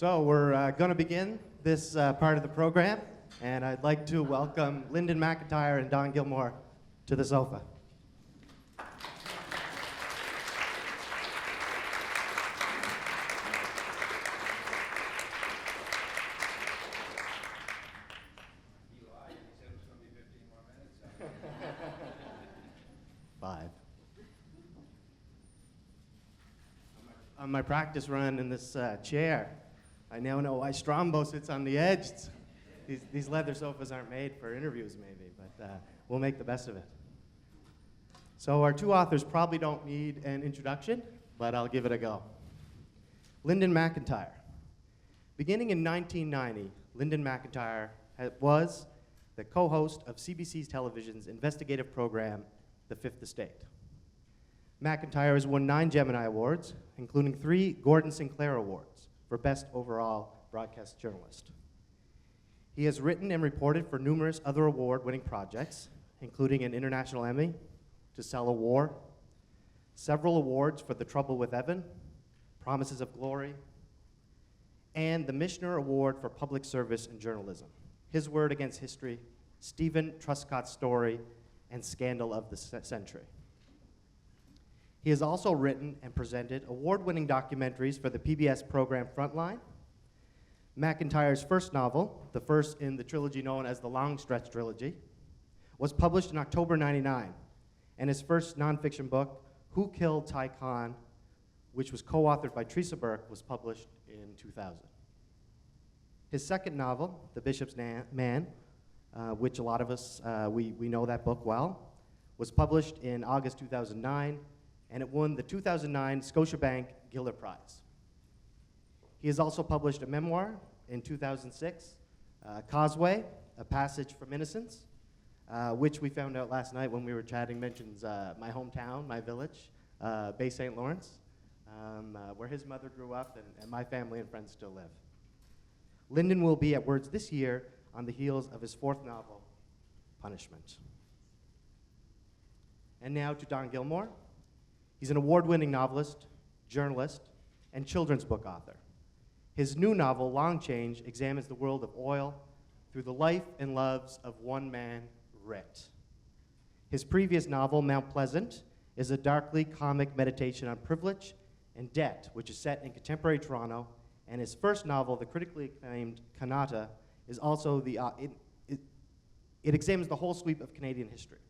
So we're going to begin this part of the program, and I'd like to welcome Linden MacIntyre and Don Gillmor to the sofa. Five. On my practice run in this chair, I now know why Strombo sits on the edge. These leather sofas aren't made for interviews, maybe, but we'll make the best of it. So our two authors probably don't need an introduction, but I'll give it a go. Linden MacIntyre. Beginning in 1990, Linden MacIntyre was the co-host of CBC Television's investigative program, The Fifth Estate. MacIntyre has won 9 Gemini Awards, including 3 Gordon Sinclair Awards for Best Overall Broadcast Journalist. He has written and reported for numerous other award-winning projects, including an International Emmy, To Sell a War, several awards for The Trouble with Evan, Promises of Glory, and the Mishner Award for Public Service and Journalism, His Word Against History, Stephen Truscott's Story, and Scandal of the Century. He has also written and presented award-winning documentaries for the PBS program Frontline. MacIntyre's first novel, the first in the trilogy known as the Long Stretch Trilogy, was published in October '99, and his first nonfiction book, Who Killed Ty Khan, which was co-authored by Teresa Burke, was published in 2000. His second novel, The Bishop's Man, which a lot of us, we know that book well, was published in August 2009, and it won the 2009 Scotiabank Giller Prize. He has also published a memoir in 2006, Causeway, A Passage from Innocence, which we found out last night when we were chatting, mentions my hometown, my village, Bay St. Lawrence, where his mother grew up and my family and friends still live. Linden will be at Words this year on the heels of his 4th novel, Punishment. And now to Don Gillmor. He's an award-winning novelist, journalist, and children's book author. His new novel, Long Change, examines the world of oil through the life and loves of one man, Rit. His previous novel, Mount Pleasant, is a darkly comic meditation on privilege and debt, which is set in contemporary Toronto, and his first novel, the critically acclaimed Kanata, is also it examines the whole sweep of Canadian history.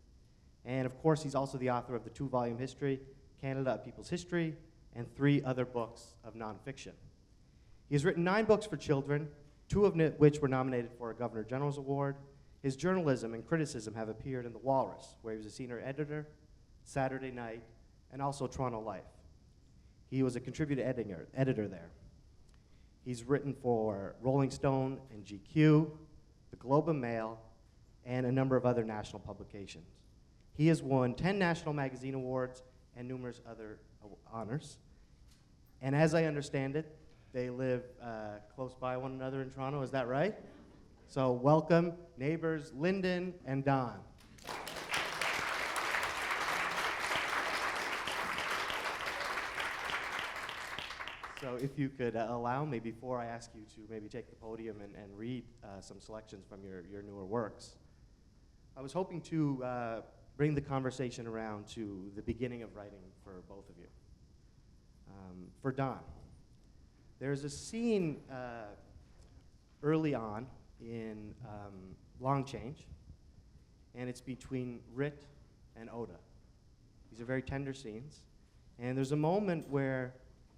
And of course, he's also the author of the 2-volume history, Canada, A People's History, and 3 other books of nonfiction. He has written 9 books for children, 2 of which were nominated for a Governor General's Award. His journalism and criticism have appeared in The Walrus, where he was a senior editor, Saturday Night, and also Toronto Life. He was a contributing editor there. He's written for Rolling Stone and GQ, the Globe and Mail, and a number of other national publications. He has won 10 National Magazine Awards and numerous other honors. And as I understand it, they live close by one another in Toronto, is that right? So welcome, neighbors Linden and Don. So if you could allow me, before I ask you to maybe take the podium and read some selections from your newer works, I was hoping to bring the conversation around to the beginning of writing for both of you. For Don, there's a scene early on in Long Change, and it's between Rit and Oda. These are very tender scenes, and there's a moment where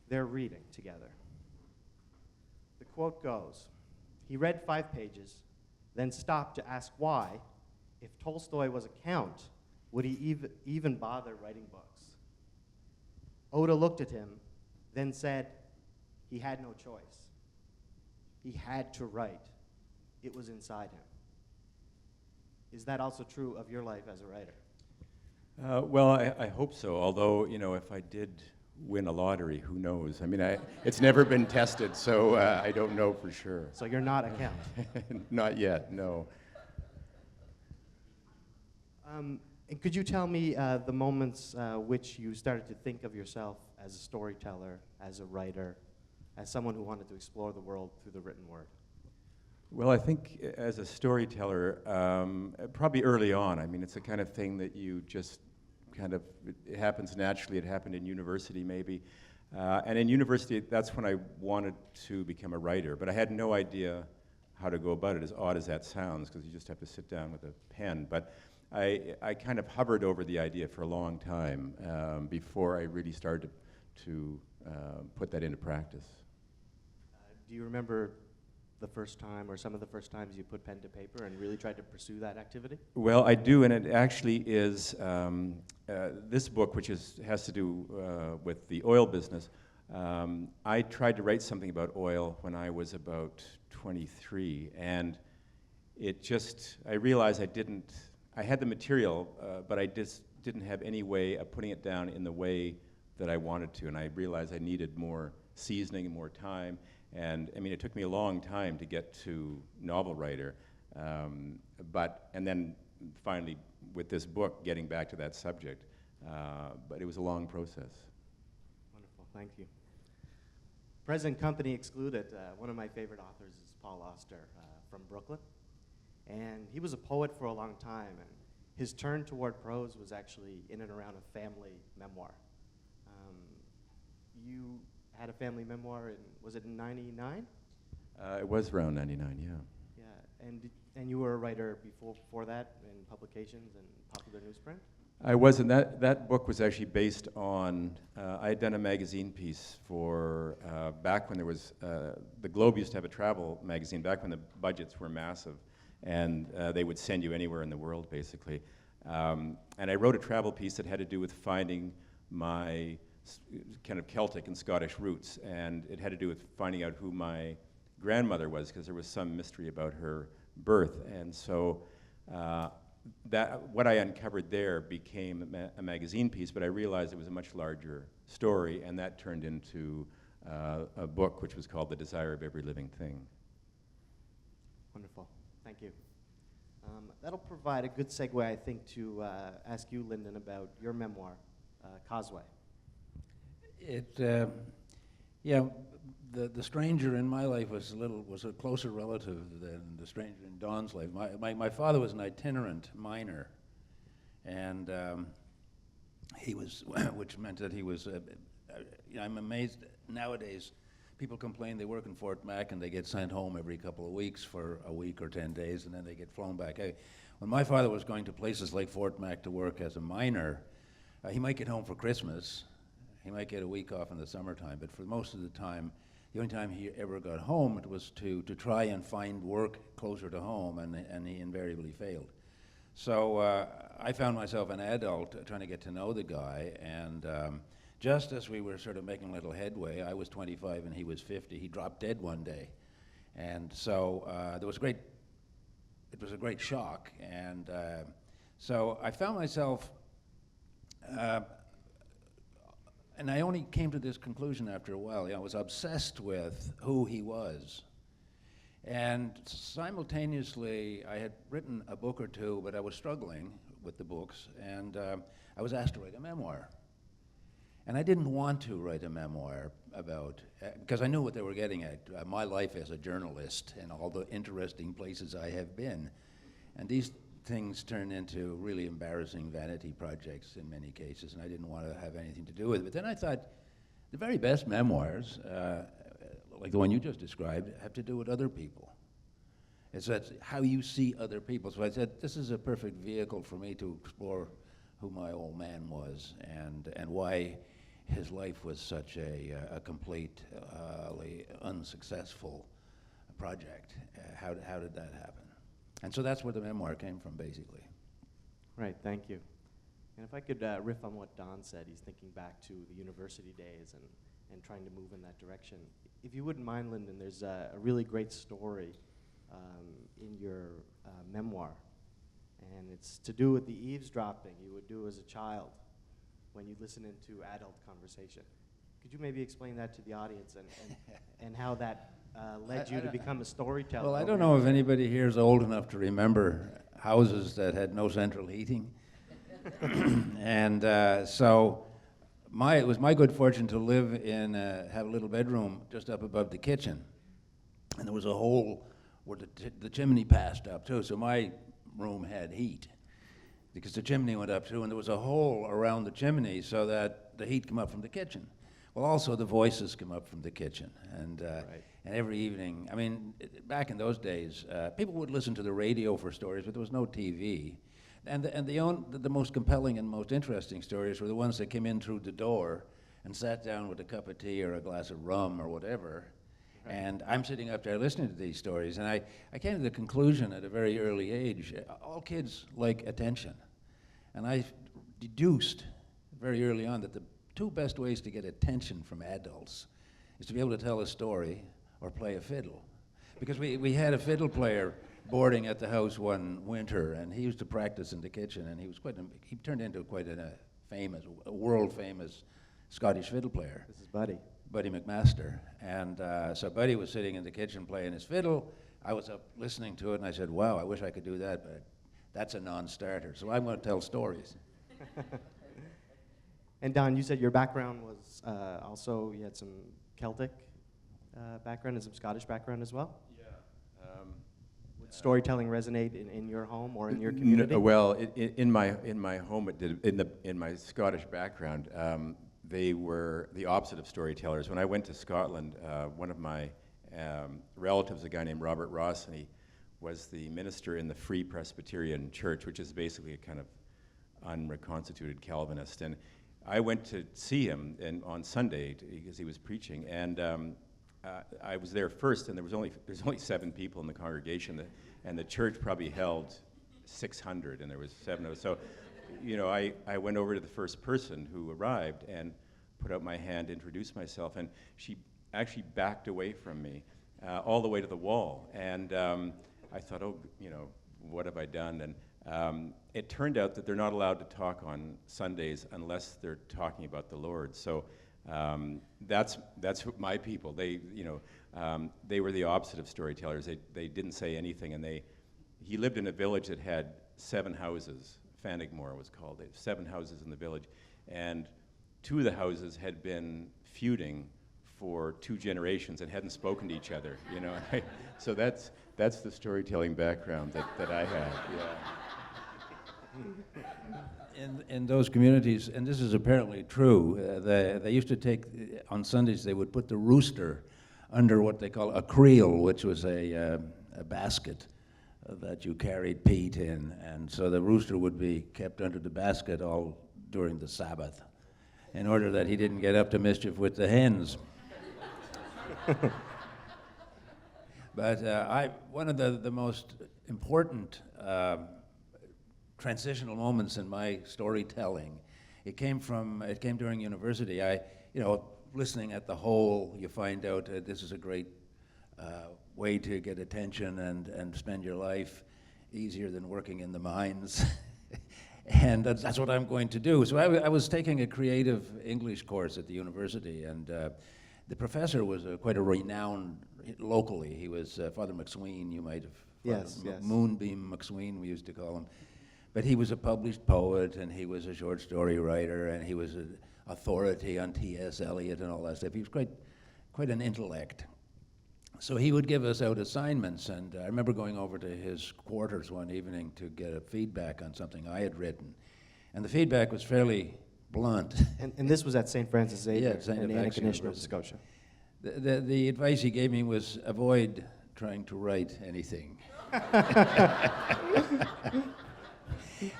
they're reading together. The quote goes, "He read 5 pages, then stopped to ask why, if Tolstoy was a count, would he even bother writing books? Oda looked at him, then said he had no choice. He had to write. It was inside him." Is that also true of your life as a writer? Well, I hope so, although, if I did win a lottery, who knows? I mean, it's never been tested, so I don't know for sure. So you're not a count? Not yet, no. And could you tell me the moments which you started to think of yourself as a storyteller, as a writer, as someone who wanted to explore the world through the written word? Well, I think as a storyteller, probably early on, I mean, it's the kind of thing that you just it happens naturally. It happened in university maybe. And in university, that's when I wanted to become a writer, but I had no idea how to go about it, as odd as that sounds, because you just have to sit down with a pen. But I kind of hovered over the idea for a long time before I really started to put that into practice. Do you remember the first time or some of the first times you put pen to paper and really tried to pursue that activity? Well, I do, and it actually is this book, which has to do with the oil business. I tried to write something about oil when I was about 23, and I realized I had the material, but I just didn't have any way of putting it down in the way that I wanted to, and I realized I needed more seasoning and more time. And I mean, it took me a long time to get to novel writer, and then finally with this book, getting back to that subject. But it was a long process. Wonderful, thank you. Present company excluded. One of my favorite authors is Paul Auster from Brooklyn. And he was a poet for a long time, and his turn toward prose was actually in and around a family memoir. You had a family memoir was it in 99? It was around 99, yeah. Yeah, and you were a writer before that in publications and popular newsprint? I was, and that book was actually based on, I had done a magazine piece for, back when there was, the Globe used to have a travel magazine, back when the budgets were massive, and they would send you anywhere in the world, basically. And I wrote a travel piece that had to do with finding my kind of Celtic and Scottish roots, and it had to do with finding out who my grandmother was, because there was some mystery about her birth. And so what I uncovered there became a magazine piece, but I realized it was a much larger story, and that turned into a book which was called The Desire of Every Living Thing. Wonderful, thank you. That'll provide a good segue, I think, to ask you, Linden, about your memoir, Causeway. The stranger in my life was a closer relative than the stranger in Don's life. My father was an itinerant miner, and he was, which meant that he was. I'm amazed nowadays. People complain they work in Fort Mac and they get sent home every couple of weeks for a week or 10 days, and then they get flown back. When my father was going to places like Fort Mac to work as a miner, he might get home for Christmas. He might get a week off in the summertime, but for most of the time, the only time he ever got home, it was to try and find work closer to home, and he invariably failed. So I found myself an adult trying to get to know the guy, and just as we were sort of making a little headway, I was 25 and he was 50, he dropped dead one day. And so it was a great shock, and so I found myself, and I only came to this conclusion after a while. I was obsessed with who he was. And simultaneously, I had written a book or two, but I was struggling with the books, and I was asked to write a memoir. And I didn't want to write a memoir about, because I knew what they were getting at, my life as a journalist and all the interesting places I have been. And these things turned into really embarrassing vanity projects in many cases, and I didn't want to have anything to do with it. But then I thought, the very best memoirs, like the one you just described, have to do with other people. It's how you see other people. So I said, this is a perfect vehicle for me to explore who my old man was, and why his life was such a completely unsuccessful project. How did that happen? And so that's where the memoir came from, basically. Right, thank you. And if I could riff on what Don said, he's thinking back to the university days and trying to move in that direction. If you wouldn't mind, Linden, there's a really great story in your memoir, and it's to do with the eavesdropping you would do as a child when you listen into adult conversation. Could you maybe explain that to the audience and how that led you to become a storyteller? Well, I don't know if anybody here is old enough to remember houses that had no central heating. And so it was my good fortune to live in, have a little bedroom just up above the kitchen. And there was a hole where the chimney passed up too, so my room had heat because the chimney went up too, and there was a hole around the chimney so that the heat came up from the kitchen. Well, also the voices come up from the kitchen, and and every evening, I mean, back in those days, people would listen to the radio for stories, but there was no TV. And the most compelling and most interesting stories were the ones that came in through the door and sat down with a cup of tea or a glass of rum or whatever. Right. And I'm sitting up there listening to these stories, and I came to the conclusion at a very early age, all kids like attention. And I deduced very early on that the two best ways to get attention from adults is to be able to tell a story or play a fiddle. Because we had a fiddle player boarding at the house one winter, and he used to practice in the kitchen, and he turned into quite a world-famous Scottish fiddle player. This is Buddy. Buddy McMaster. And so Buddy was sitting in the kitchen playing his fiddle. I was up listening to it, and I said, wow, I wish I could do that, but that's a non-starter. So I'm going to tell stories. And Don, you said your background was also, you had some Celtic background and some Scottish background as well? Yeah. Would storytelling resonate in your home or in your community? Well, in my home, it did. In my Scottish background, they were the opposite of storytellers. When I went to Scotland, one of my relatives, a guy named Robert Ross, and he was the minister in the Free Presbyterian Church, which is basically a kind of unreconstituted Calvinist. And I went to see him on Sunday because he was preaching, and I was there first, and there's only 7 people in the congregation, and the church probably held 600, and there was 7 of us. So, I went over to the first person who arrived and put out my hand, introduced myself, and she actually backed away from me all the way to the wall. And I thought, what have I done? And it turned out that they're not allowed to talk on Sundays unless they're talking about the Lord. So that's my people. They were the opposite of storytellers. They didn't say anything, and he lived in a village that had 7 houses. Fannigmore was called. They had 7 houses in the village, and 2 of the houses had been feuding for 2 generations and hadn't spoken to each other. So that's the storytelling background that I had. Yeah. In those communities, and this is apparently true, they used to take, on Sundays, they would put the rooster under what they call a creel, which was a basket that you carried peat in, and so the rooster would be kept under the basket all during the Sabbath in order that he didn't get up to mischief with the hens. But one of the most important transitional moments in my storytelling, it came during university. Listening at the whole, you find out this is a great way to get attention and spend your life easier than working in the mines. And that's what I'm going to do. So I was taking a creative English course at the university, and the professor was quite a renowned locally. He was Father McSween, you might have. Yes. Moonbeam McSween, we used to call him. But he was a published poet, and he was a short story writer, and he was an authority on T.S. Eliot and all that stuff. He was quite an intellect. So he would give us out assignments, and I remember going over to his quarters one evening to get a feedback on something I had written. And the feedback was fairly blunt. And this was at St. Francis Xavier, Yeah, St. in the Francis Antigonish, Nova University. Scotia. The advice he gave me was avoid trying to write anything.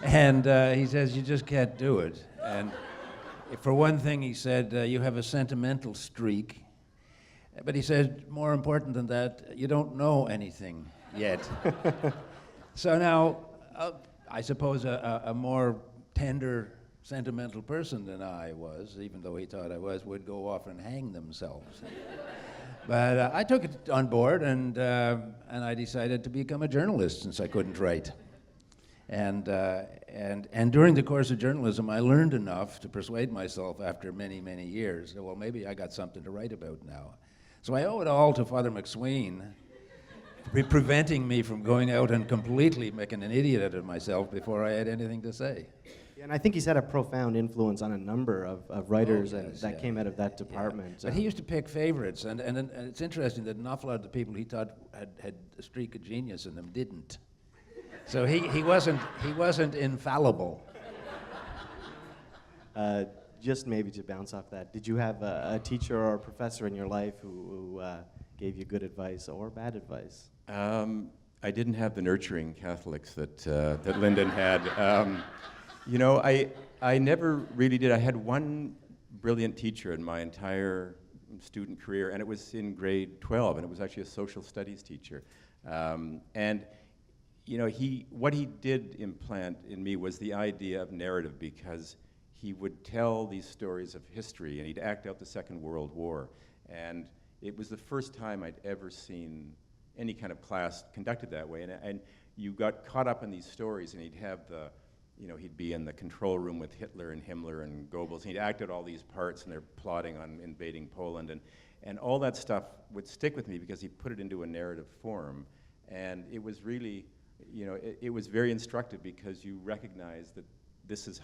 And he says, you just can't do it. And for one thing, he said, you have a sentimental streak. But he said, more important than that, you don't know anything yet. So now, I suppose a more tender, sentimental person than I was, even though he thought I was, would go off and hang themselves. But I took it on board, and I decided to become a journalist since I couldn't write. And during the course of journalism, I learned enough to persuade myself after many, many years that, well, maybe I got something to write about now. So I owe it all to Father McSween for preventing me from going out and completely making an idiot out of myself before I had anything to say. Yeah, And I think he's had a profound influence on a number of writers yes, that yeah. came out of that department. But he used to pick favorites, and it's interesting that an awful lot of the people he thought had a streak of genius in them didn't. So he wasn't infallible. Just maybe to bounce off that, did you have a teacher or a professor in your life who gave you good advice or bad advice? I didn't have the nurturing Catholics that Linden had. I never really did. I had one brilliant teacher in my entire student career, and it was in grade 12, and it was actually a social studies teacher. What he did implant in me was the idea of narrative, because he would tell these stories of history, and he'd act out the Second World War. And it was the first time I'd ever seen any kind of class conducted that way. And you got caught up in these stories, and he'd have he'd be in the control room with Hitler and Himmler and Goebbels, and he'd act out all these parts, and they're plotting on invading Poland. And all that stuff would stick with me because he put it into a narrative form. And it was really, it was very instructive, because you recognize that this is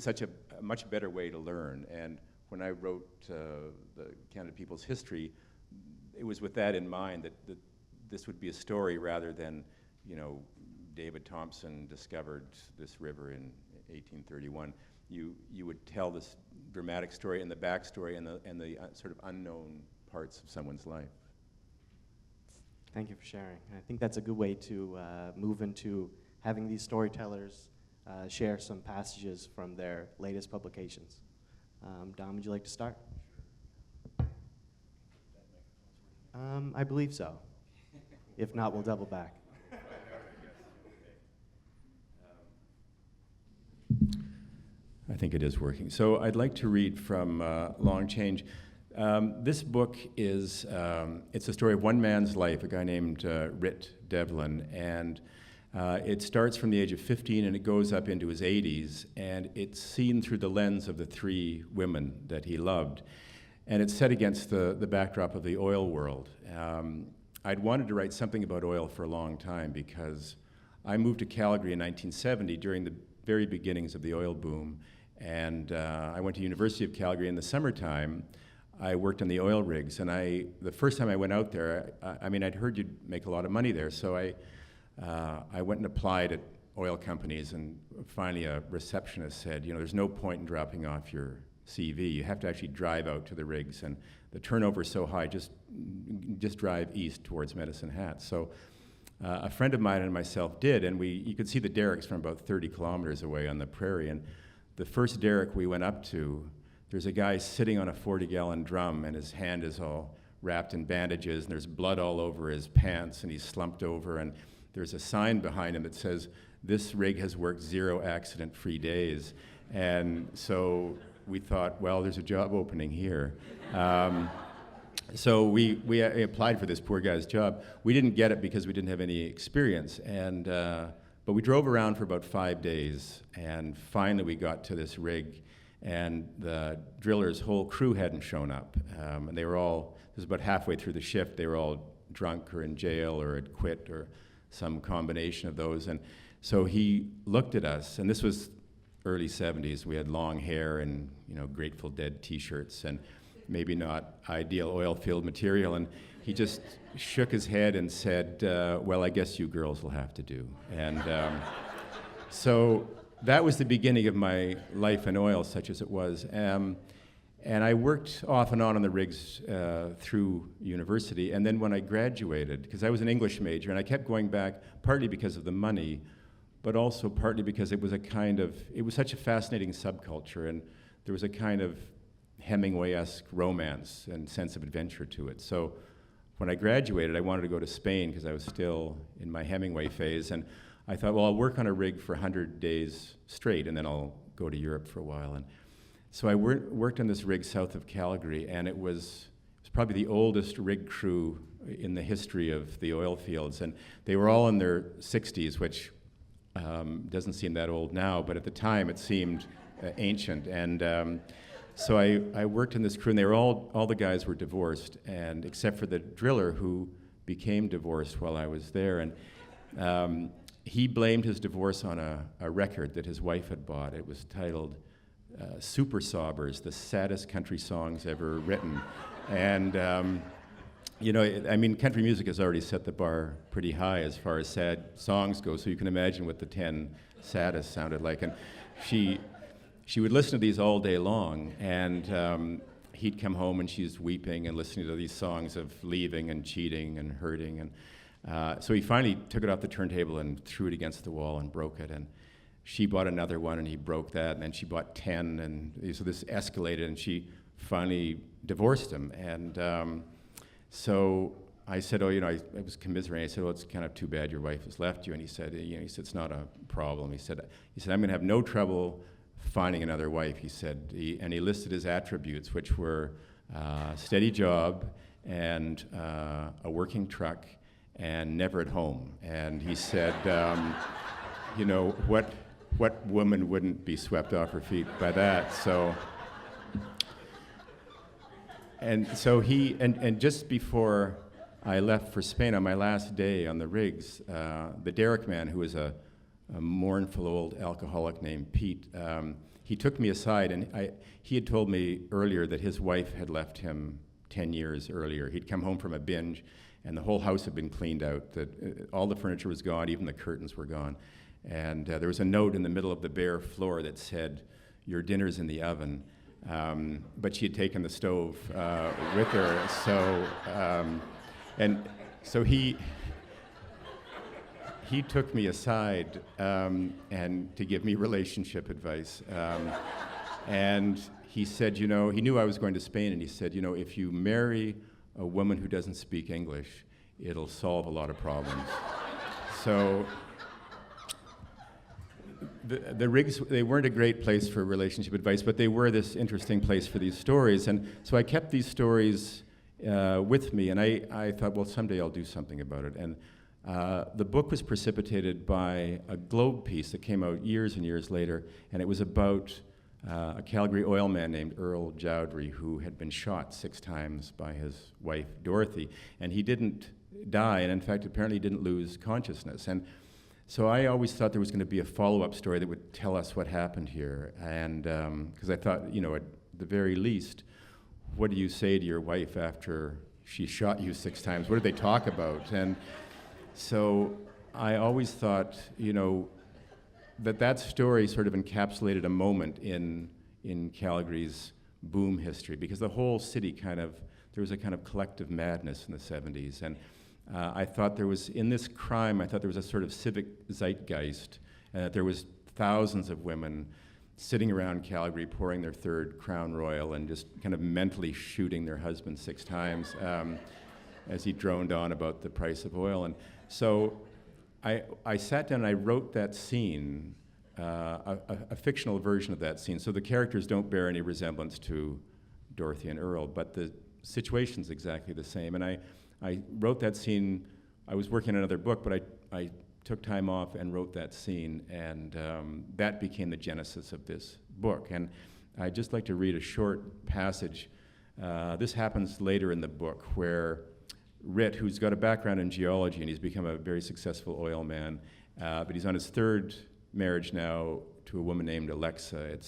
such a much better way to learn. And when I wrote the Canada People's History, it was with that in mind that this would be a story rather than, David Tomson discovered this river in 1831. You would tell this dramatic story and the backstory and the sort of unknown parts of someone's life. Thank you for sharing. I think that's a good way to move into having these storytellers share some passages from their latest publications. Dom, would you like to start? I believe so. If not, we'll double back. I think it is working. So I'd like to read from Long Change. This book is, it's a story of one man's life, a guy named Rit Devlin, and it starts from the age of 15 and it goes up into his 80s, and it's seen through the lens of the three women that he loved. And it's set against the backdrop of the oil world. I'd wanted to write something about oil for a long time, because I moved to Calgary in 1970 during the very beginnings of the oil boom, and I went to University of Calgary in the summertime. I worked on the oil rigs, and the first time I went out there, I'd heard you'd make a lot of money there, so I went and applied at oil companies, and finally a receptionist said, there's no point in dropping off your CV. You have to actually drive out to the rigs, and the turnover is so high, just drive east towards Medicine Hat. So a friend of mine and myself did, and you could see the derricks from about 30 kilometers away on the prairie, and the first derrick we went up to, there's a guy sitting on a 40-gallon drum, and his hand is all wrapped in bandages, and there's blood all over his pants, and he's slumped over, and there's a sign behind him that says, "This rig has worked 0 accident-free days." And so we thought, well, there's a job opening here. So we applied for this poor guy's job. We didn't get it because we didn't have any experience, but we drove around for about 5 days, and finally we got to this rig, and the driller's whole crew hadn't shown up. And they were all, it was about halfway through the shift, they were all drunk or in jail or had quit or some combination of those. And so he looked at us, and this was early 70s. We had long hair and Grateful Dead t-shirts and maybe not ideal oil field material. And he just shook his head and said, well, I guess you girls will have to do. And so that was the beginning of my life in oil, such as it was. And I worked off and on the rigs through university. And then when I graduated, because I was an English major, and I kept going back, partly because of the money, but also partly because it was it was such a fascinating subculture, and there was a kind of Hemingway-esque romance and sense of adventure to it. So when I graduated, I wanted to go to Spain because I was still in my Hemingway phase, and I thought, well, I'll work on a rig for 100 days straight, and then I'll go to Europe for a while. And so I worked on this rig south of Calgary, and it was probably the oldest rig crew in the history of the oil fields, and they were all in their 60s, which doesn't seem that old now, but at the time it seemed ancient. And so I worked in this crew, and they were all the guys were divorced, and except for the driller, who became divorced while I was there. And he blamed his divorce on a record that his wife had bought. It was titled Super Sobbers, the saddest country songs ever written. And, I mean, country music has already set the bar pretty high as far as sad songs go, so you can imagine what the 10 saddest sounded like. And she would listen to these all day long, and he'd come home and she's weeping and listening to these songs of leaving and cheating and hurting. And so he finally took it off the turntable and threw it against the wall and broke it. And she bought another one, and he broke that, and then she bought 10, and so this escalated, and she finally divorced him. And so I said, I was commiserating. I said, it's kind of too bad your wife has left you. And he said, it's not a problem. He said, I'm going to have no trouble finding another wife. He said, and he listed his attributes, which were steady job and a working truck and never at home. And he said, what woman wouldn't be swept off her feet by that? So and just before I left for Spain on my last day on the rigs, the derrick man, who was a mournful old alcoholic named Pete, he took me aside, and he had told me earlier that his wife had left him 10 years earlier. He'd come home from a binge, and the whole house had been cleaned out. That all the furniture was gone, even the curtains were gone. And there was a note in the middle of the bare floor that said, "Your dinner's in the oven." But she had taken the stove with her. So he took me aside and to give me relationship advice. And he said, he knew I was going to Spain, and he said, if you marry a woman who doesn't speak English, it'll solve a lot of problems. So the rigs, they weren't a great place for relationship advice, but they were this interesting place for these stories. And so I kept these stories with me, and I thought, well, someday I'll do something about it. And the book was precipitated by a Globe piece that came out years and years later, and it was about a Calgary oil man named Earl Jowdry, who had been shot 6 times by his wife, Dorothy. And he didn't die, and in fact, apparently didn't lose consciousness. And so I always thought there was going to be a follow-up story that would tell us what happened here. And because I thought, at the very least, what do you say to your wife after she shot you 6 times? What did they talk about? And so I always thought, that story sort of encapsulated a moment in Calgary's boom history, because the whole city there was a kind of collective madness in the 70s. And I thought there was, in this crime, I thought there was a sort of civic zeitgeist, and that there was thousands of women sitting around Calgary pouring their 3rd Crown Royal and just kind of mentally shooting their husband 6 times as he droned on about the price of oil. And so I sat down and I wrote that scene, a fictional version of that scene. So the characters don't bear any resemblance to Dorothy and Earl, but the situation's exactly the same. And I wrote that scene. I was working on another book, but I took time off and wrote that scene, and that became the genesis of this book. And I'd just like to read a short passage. This happens later in the book, where Rit, who's got a background in geology, and he's become a very successful oil man, but he's on his 3rd marriage now to a woman named Alexa.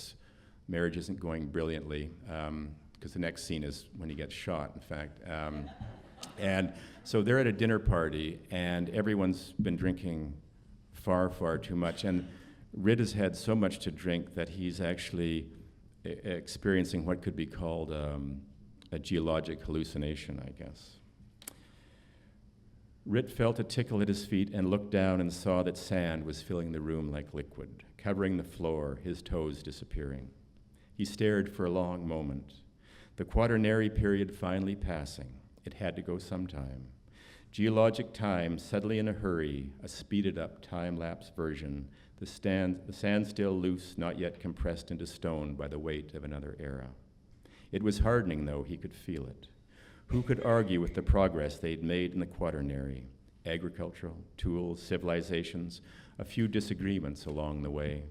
Marriage isn't going brilliantly, because the next scene is when he gets shot, in fact. And so they're at a dinner party, and everyone's been drinking far, far too much. And Rit has had so much to drink that he's actually experiencing what could be called a geologic hallucination, I guess. Rit felt a tickle at his feet and looked down and saw that sand was filling the room like liquid, covering the floor, his toes disappearing. He stared for a long moment, the quaternary period finally passing. It had to go sometime. Geologic time, suddenly in a hurry, a speeded-up time-lapse version, the sand still loose, not yet compressed into stone by the weight of another era. It was hardening, though, he could feel it. Who could argue with the progress they'd made in the quaternary? Agricultural, tools, civilizations, a few disagreements along the way.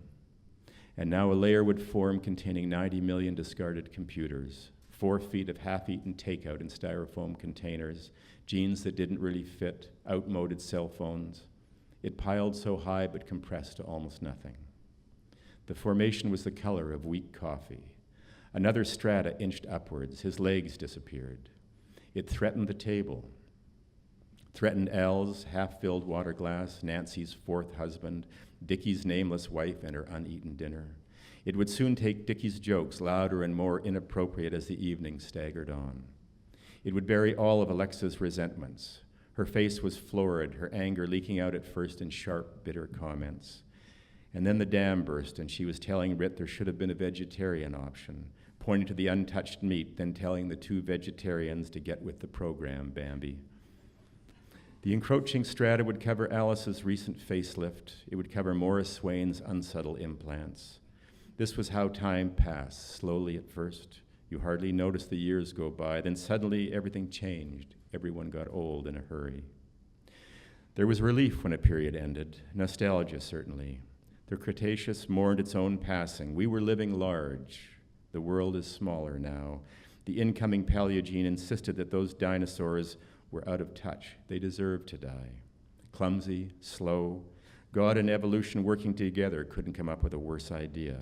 And now a layer would form containing 90 million discarded computers, 4 feet of half-eaten takeout in styrofoam containers, jeans that didn't really fit, outmoded cell phones. It piled so high but compressed to almost nothing. The formation was the color of weak coffee. Another strata inched upwards. His legs disappeared. It threatened the table, threatened Al's half-filled water glass, Nancy's fourth husband, Dickie's nameless wife and her uneaten dinner. It would soon take Dickie's jokes, louder and more inappropriate as the evening staggered on. It would bury all of Alexa's resentments. Her face was florid, her anger leaking out at first in sharp, bitter comments. And then the dam burst, and she was telling Rit there should have been a vegetarian option, pointing to the untouched meat, then telling the two vegetarians to get with the program, Bambi. The encroaching strata would cover Alice's recent facelift. It would cover Morris Swain's unsubtle implants. This was how time passed, slowly at first. You hardly noticed the years go by. Then suddenly everything changed. Everyone got old in a hurry. There was relief when a period ended, nostalgia certainly. The Cretaceous mourned its own passing. We were living large. The world is smaller now. The incoming Paleogene insisted that those dinosaurs were out of touch. They deserved to die. Clumsy, slow. God and evolution working together couldn't come up with a worse idea.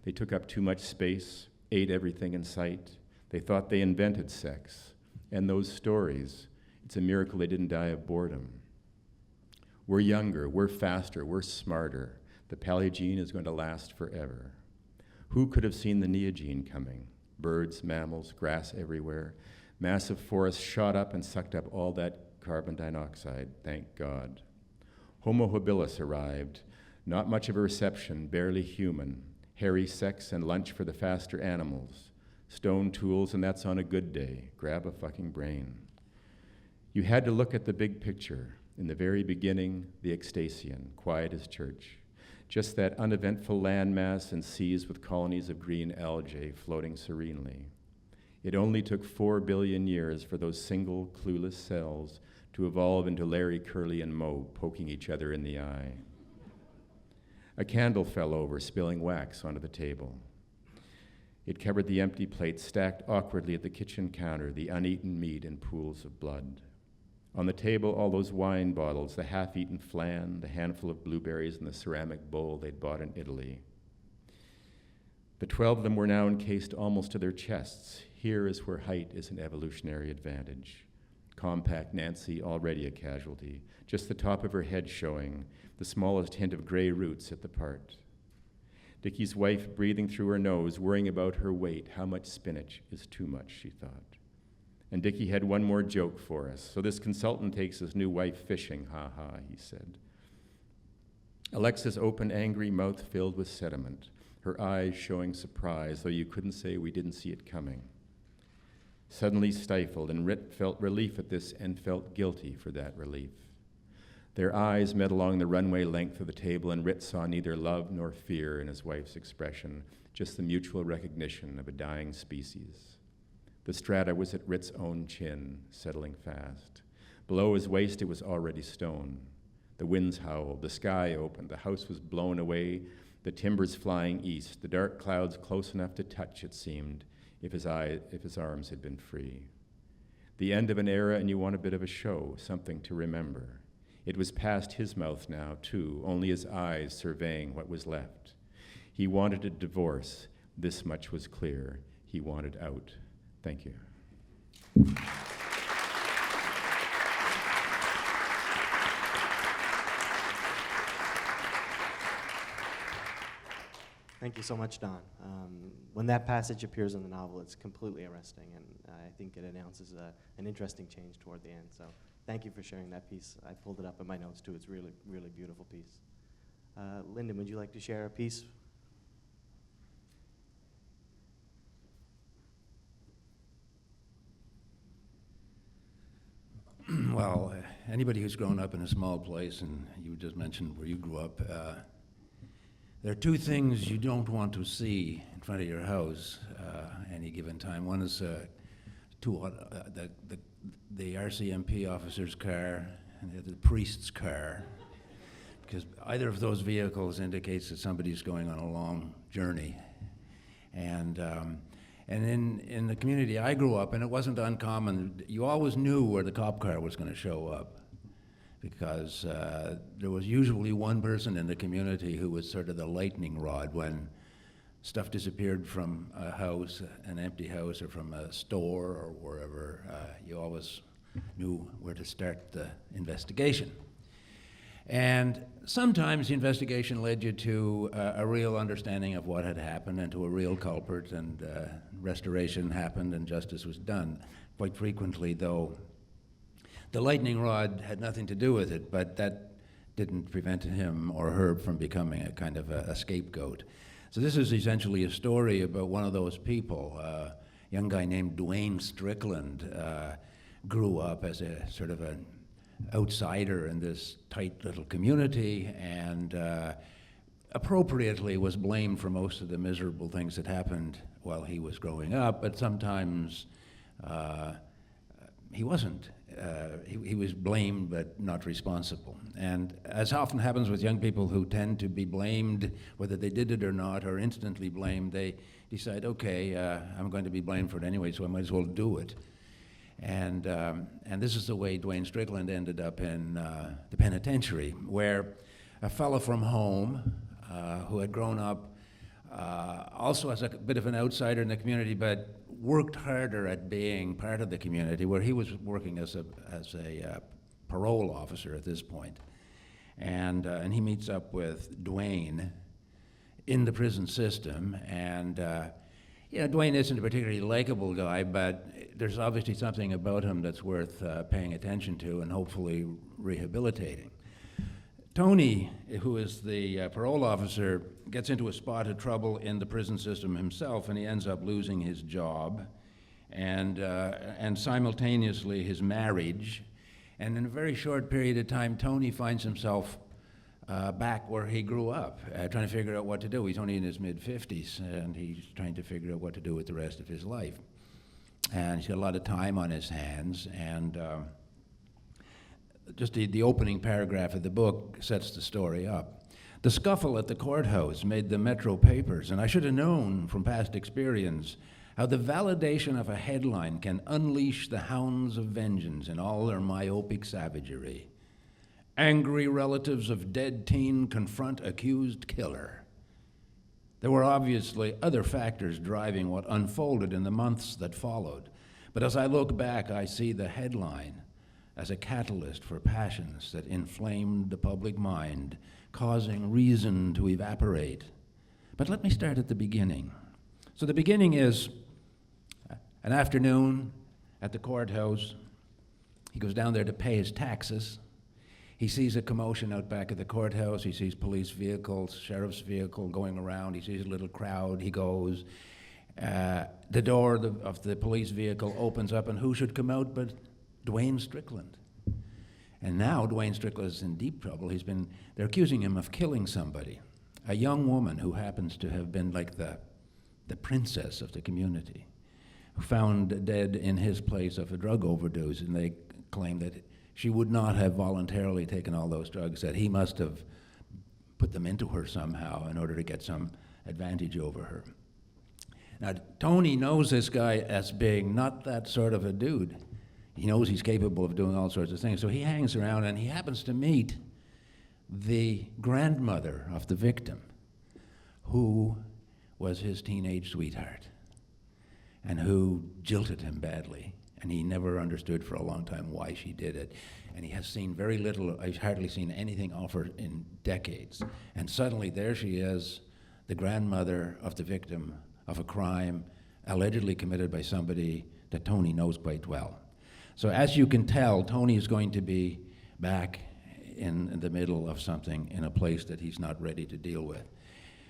They took up too much space, ate everything in sight. They thought they invented sex. And those stories, it's a miracle they didn't die of boredom. We're younger, we're faster, we're smarter. The Paleogene is going to last forever. Who could have seen the Neogene coming? Birds, mammals, grass everywhere. Massive forests shot up and sucked up all that carbon dioxide, thank God. Homo habilis arrived. Not much of a reception, barely human. Hairy sex and lunch for the faster animals. Stone tools, and that's on a good day. Grab a fucking brain. You had to look at the big picture. In the very beginning, the Extasian, quiet as church. Just that uneventful landmass and seas with colonies of green algae floating serenely. It only took 4 billion years for those single, clueless cells to evolve into Larry, Curly, and Moe, poking each other in the eye. A candle fell over, spilling wax onto the table. It covered the empty plates stacked awkwardly at the kitchen counter, the uneaten meat and pools of blood. On the table, all those wine bottles, the half-eaten flan, the handful of blueberries in the ceramic bowl they'd bought in Italy. The 12 of them were now encased almost to their chests. Here is where height is an evolutionary advantage. Compact Nancy, already a casualty, just the top of her head showing, the smallest hint of gray roots at the part. Dickie's wife breathing through her nose, worrying about her weight. How much spinach is too much, she thought. And Dickie had one more joke for us. So this consultant takes his new wife fishing, ha, he said. Alexa's open, angry mouth filled with sediment, her eyes showing surprise, though you couldn't say we didn't see it coming. Suddenly stifled, and Rit felt relief at this and felt guilty for that relief. Their eyes met along the runway length of the table, and Rit saw neither love nor fear in his wife's expression, just the mutual recognition of a dying species. The strata was at Rit's own chin, settling fast. Below his waist, it was already stone. The winds howled, the sky opened, the house was blown away, the timbers flying east, the dark clouds close enough to touch, it seemed, if his arms had been free. The end of an era, and you want a bit of a show, something to remember. It was past his mouth now, too, only his eyes surveying what was left. He wanted a divorce. This much was clear. He wanted out. Thank you. Thank you so much, Don. When that passage appears in the novel, it's completely arresting, and I think it announces an interesting change toward the end. So thank you for sharing that piece. I pulled it up in my notes, too. It's a really, really beautiful piece. Linden, would you like to share a piece? Well, anybody who's grown up in a small place, and you just mentioned where you grew up, there are two things you don't want to see in front of your house any given time. One is the RCMP officer's car and the priest's car, because either of those vehicles indicates that somebody's going on a long journey. And in the community I grew up in, it wasn't uncommon. You always knew where the cop car was going to show up, because there was usually one person in the community who was sort of the lightning rod when stuff disappeared from a house, an empty house, or from a store or wherever. You always knew where to start the investigation. And sometimes the investigation led you to a real understanding of what had happened and to a real culprit, and restoration happened and justice was done. Quite frequently, though, the lightning rod had nothing to do with it, but that didn't prevent him or her from becoming a kind of a scapegoat. So this is essentially a story about one of those people. A young guy named Dwayne Strickland grew up as a sort of an outsider in this tight little community, and appropriately was blamed for most of the miserable things that happened while he was growing up, but sometimes he wasn't. He was blamed but not responsible. And as often happens with young people who tend to be blamed, whether they did it or not, or instantly blamed, they decide, okay, I'm going to be blamed for it anyway, so I might as well do it. And this is the way Dwayne Strickland ended up in the penitentiary, where a fellow from home who had grown up also as a bit of an outsider in the community, but worked harder at being part of the community, where he was working as a parole officer at this point. And he meets up with Dwayne in the prison system, and Dwayne isn't a particularly likable guy, but there's obviously something about him that's worth paying attention to and hopefully rehabilitating. Tony, who is the parole officer, gets into a spot of trouble in the prison system himself, and he ends up losing his job and simultaneously his marriage. And in a very short period of time, Tony finds himself back where he grew up, trying to figure out what to do. He's only in his mid-50s, and he's trying to figure out what to do with the rest of his life. And he's got a lot of time on his hands, and just the opening paragraph of the book sets the story up. The scuffle at the courthouse made the Metro papers, and I should have known from past experience how the validation of a headline can unleash the hounds of vengeance in all their myopic savagery. Angry relatives of dead teen confront accused killer. There were obviously other factors driving what unfolded in the months that followed, but as I look back, I see the headline as a catalyst for passions that inflamed the public mind, causing reason to evaporate. But let me start at the beginning. So the beginning is an afternoon at the courthouse. He goes down there to pay his taxes. He sees a commotion out back of the courthouse. He sees police vehicles, sheriff's vehicle going around. He sees a little crowd. He goes. The door of the police vehicle opens up, and who should come out but Dwayne Strickland. And now Dwayne Strickland is in deep trouble. They're accusing him of killing somebody, a young woman who happens to have been like the princess of the community, who found dead in his place of a drug overdose, and they claim that she would not have voluntarily taken all those drugs, that he must have put them into her somehow in order to get some advantage over her. Now, Tony knows this guy as being not that sort of a dude. He knows he's capable of doing all sorts of things, so he hangs around, and he happens to meet the grandmother of the victim, who was his teenage sweetheart, and who jilted him badly. And he never understood for a long time why she did it. And he has seen very little, I've hardly seen anything of her in decades. And suddenly there she is, the grandmother of the victim of a crime allegedly committed by somebody that Tony knows quite well. So as you can tell, Tony is going to be back in the middle of something in a place that he's not ready to deal with.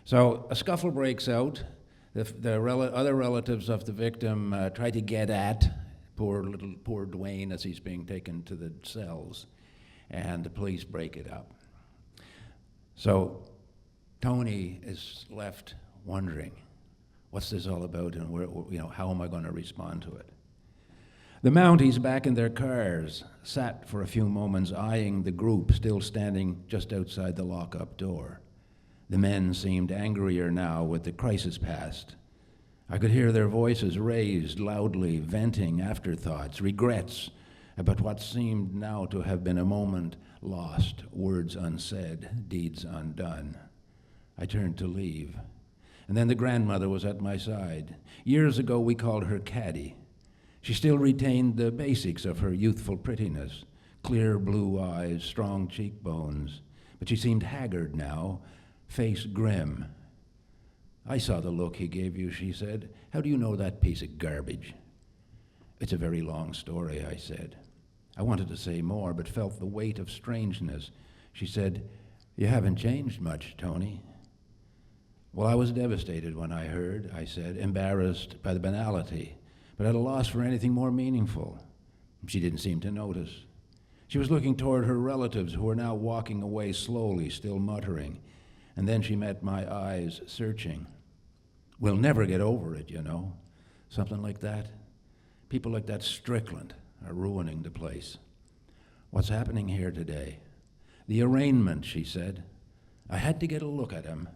So a scuffle breaks out. Other relatives of the victim try to get at poor Dwayne as he's being taken to the cells, and the police break it up. So Tony is left wondering, what's this all about, and how am I going to respond to it? The Mounties, back in their cars, sat for a few moments eyeing the group still standing just outside the lock-up door. The men seemed angrier now with the crisis past. I could hear their voices raised loudly, venting afterthoughts, regrets, about what seemed now to have been a moment lost, words unsaid, deeds undone. I turned to leave, and then the grandmother was at my side. Years ago, we called her Caddy. She still retained the basics of her youthful prettiness, clear blue eyes, strong cheekbones, but she seemed haggard now, face grim. "I saw the look he gave you," she said. "How do you know that piece of garbage?" "It's a very long story," I said. I wanted to say more, but felt the weight of strangeness. She said, "You haven't changed much, Tony." "Well, I was devastated when I heard," I said, embarrassed by the banality, but at a loss for anything more meaningful. She didn't seem to notice. She was looking toward her relatives, who were now walking away slowly, still muttering, and then she met my eyes, searching. "We'll never get over it, you know." Something like that. People like that Strickland are ruining the place. "What's happening here today?" "The arraignment," she said. "I had to get a look at him.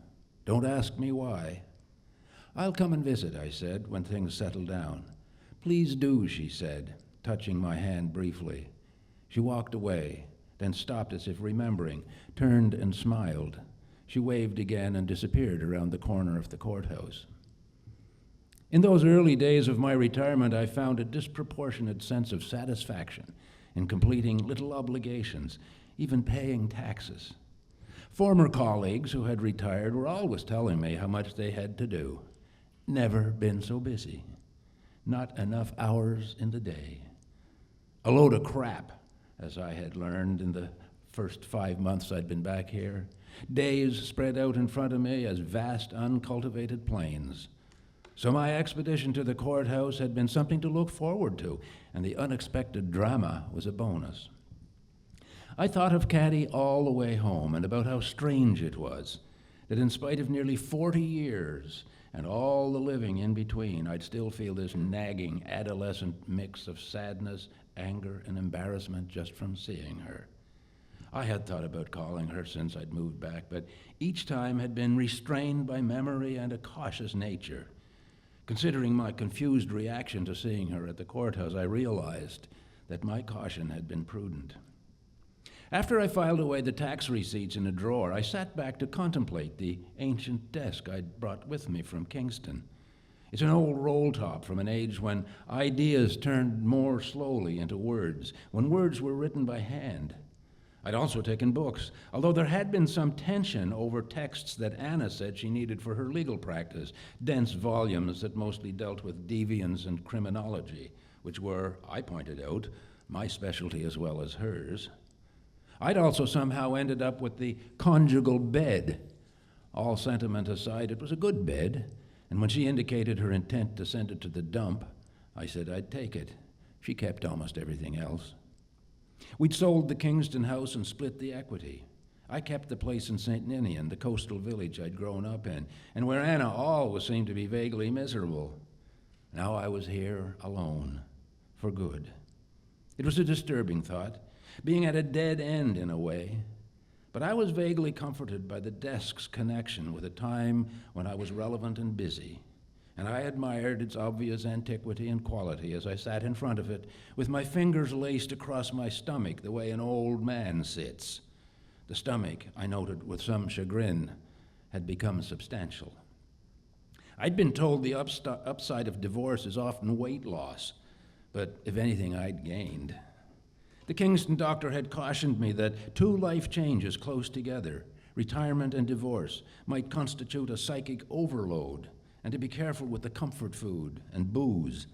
Don't ask me why." "I'll come and visit," I said, "when things settle down." "Please do," she said, touching my hand briefly. She walked away, then stopped as if remembering, turned and smiled. She waved again and disappeared around the corner of the courthouse. In those early days of my retirement, I found a disproportionate sense of satisfaction in completing little obligations, even paying taxes. Former colleagues who had retired were always telling me how much they had to do. Never been so busy. Not enough hours in the day. A load of crap, as I had learned in the first 5 months I'd been back here. Days spread out in front of me as vast, uncultivated plains. So my expedition to the courthouse had been something to look forward to, and the unexpected drama was a bonus. I thought of Caddy all the way home, and about how strange it was that in spite of nearly 40 years and all the living in between, I'd still feel this nagging adolescent mix of sadness, anger, and embarrassment just from seeing her. I had thought about calling her since I'd moved back, but each time had been restrained by memory and a cautious nature. Considering my confused reaction to seeing her at the courthouse, I realized that my caution had been prudent. After I filed away the tax receipts in a drawer, I sat back to contemplate the ancient desk I'd brought with me from Kingston. It's an old roll top from an age when ideas turned more slowly into words, when words were written by hand. I'd also taken books, although there had been some tension over texts that Anna said she needed for her legal practice, dense volumes that mostly dealt with deviance and criminology, which were, I pointed out, my specialty as well as hers. I'd also somehow ended up with the conjugal bed. All sentiment aside, it was a good bed, and when she indicated her intent to send it to the dump, I said I'd take it. She kept almost everything else. We'd sold the Kingston house and split the equity. I kept the place in St. Ninian, the coastal village I'd grown up in, and where Anna always seemed to be vaguely miserable. Now I was here alone, for good. It was a disturbing thought, being at a dead end in a way, but I was vaguely comforted by the desk's connection with a time when I was relevant and busy, and I admired its obvious antiquity and quality as I sat in front of it with my fingers laced across my stomach the way an old man sits. The stomach, I noted with some chagrin, had become substantial. I'd been told the upside of divorce is often weight loss, but if anything, I'd gained. The Kingston doctor had cautioned me that 2 life changes close together, retirement and divorce, might constitute a psychic overload, and to be careful with the comfort food and booze.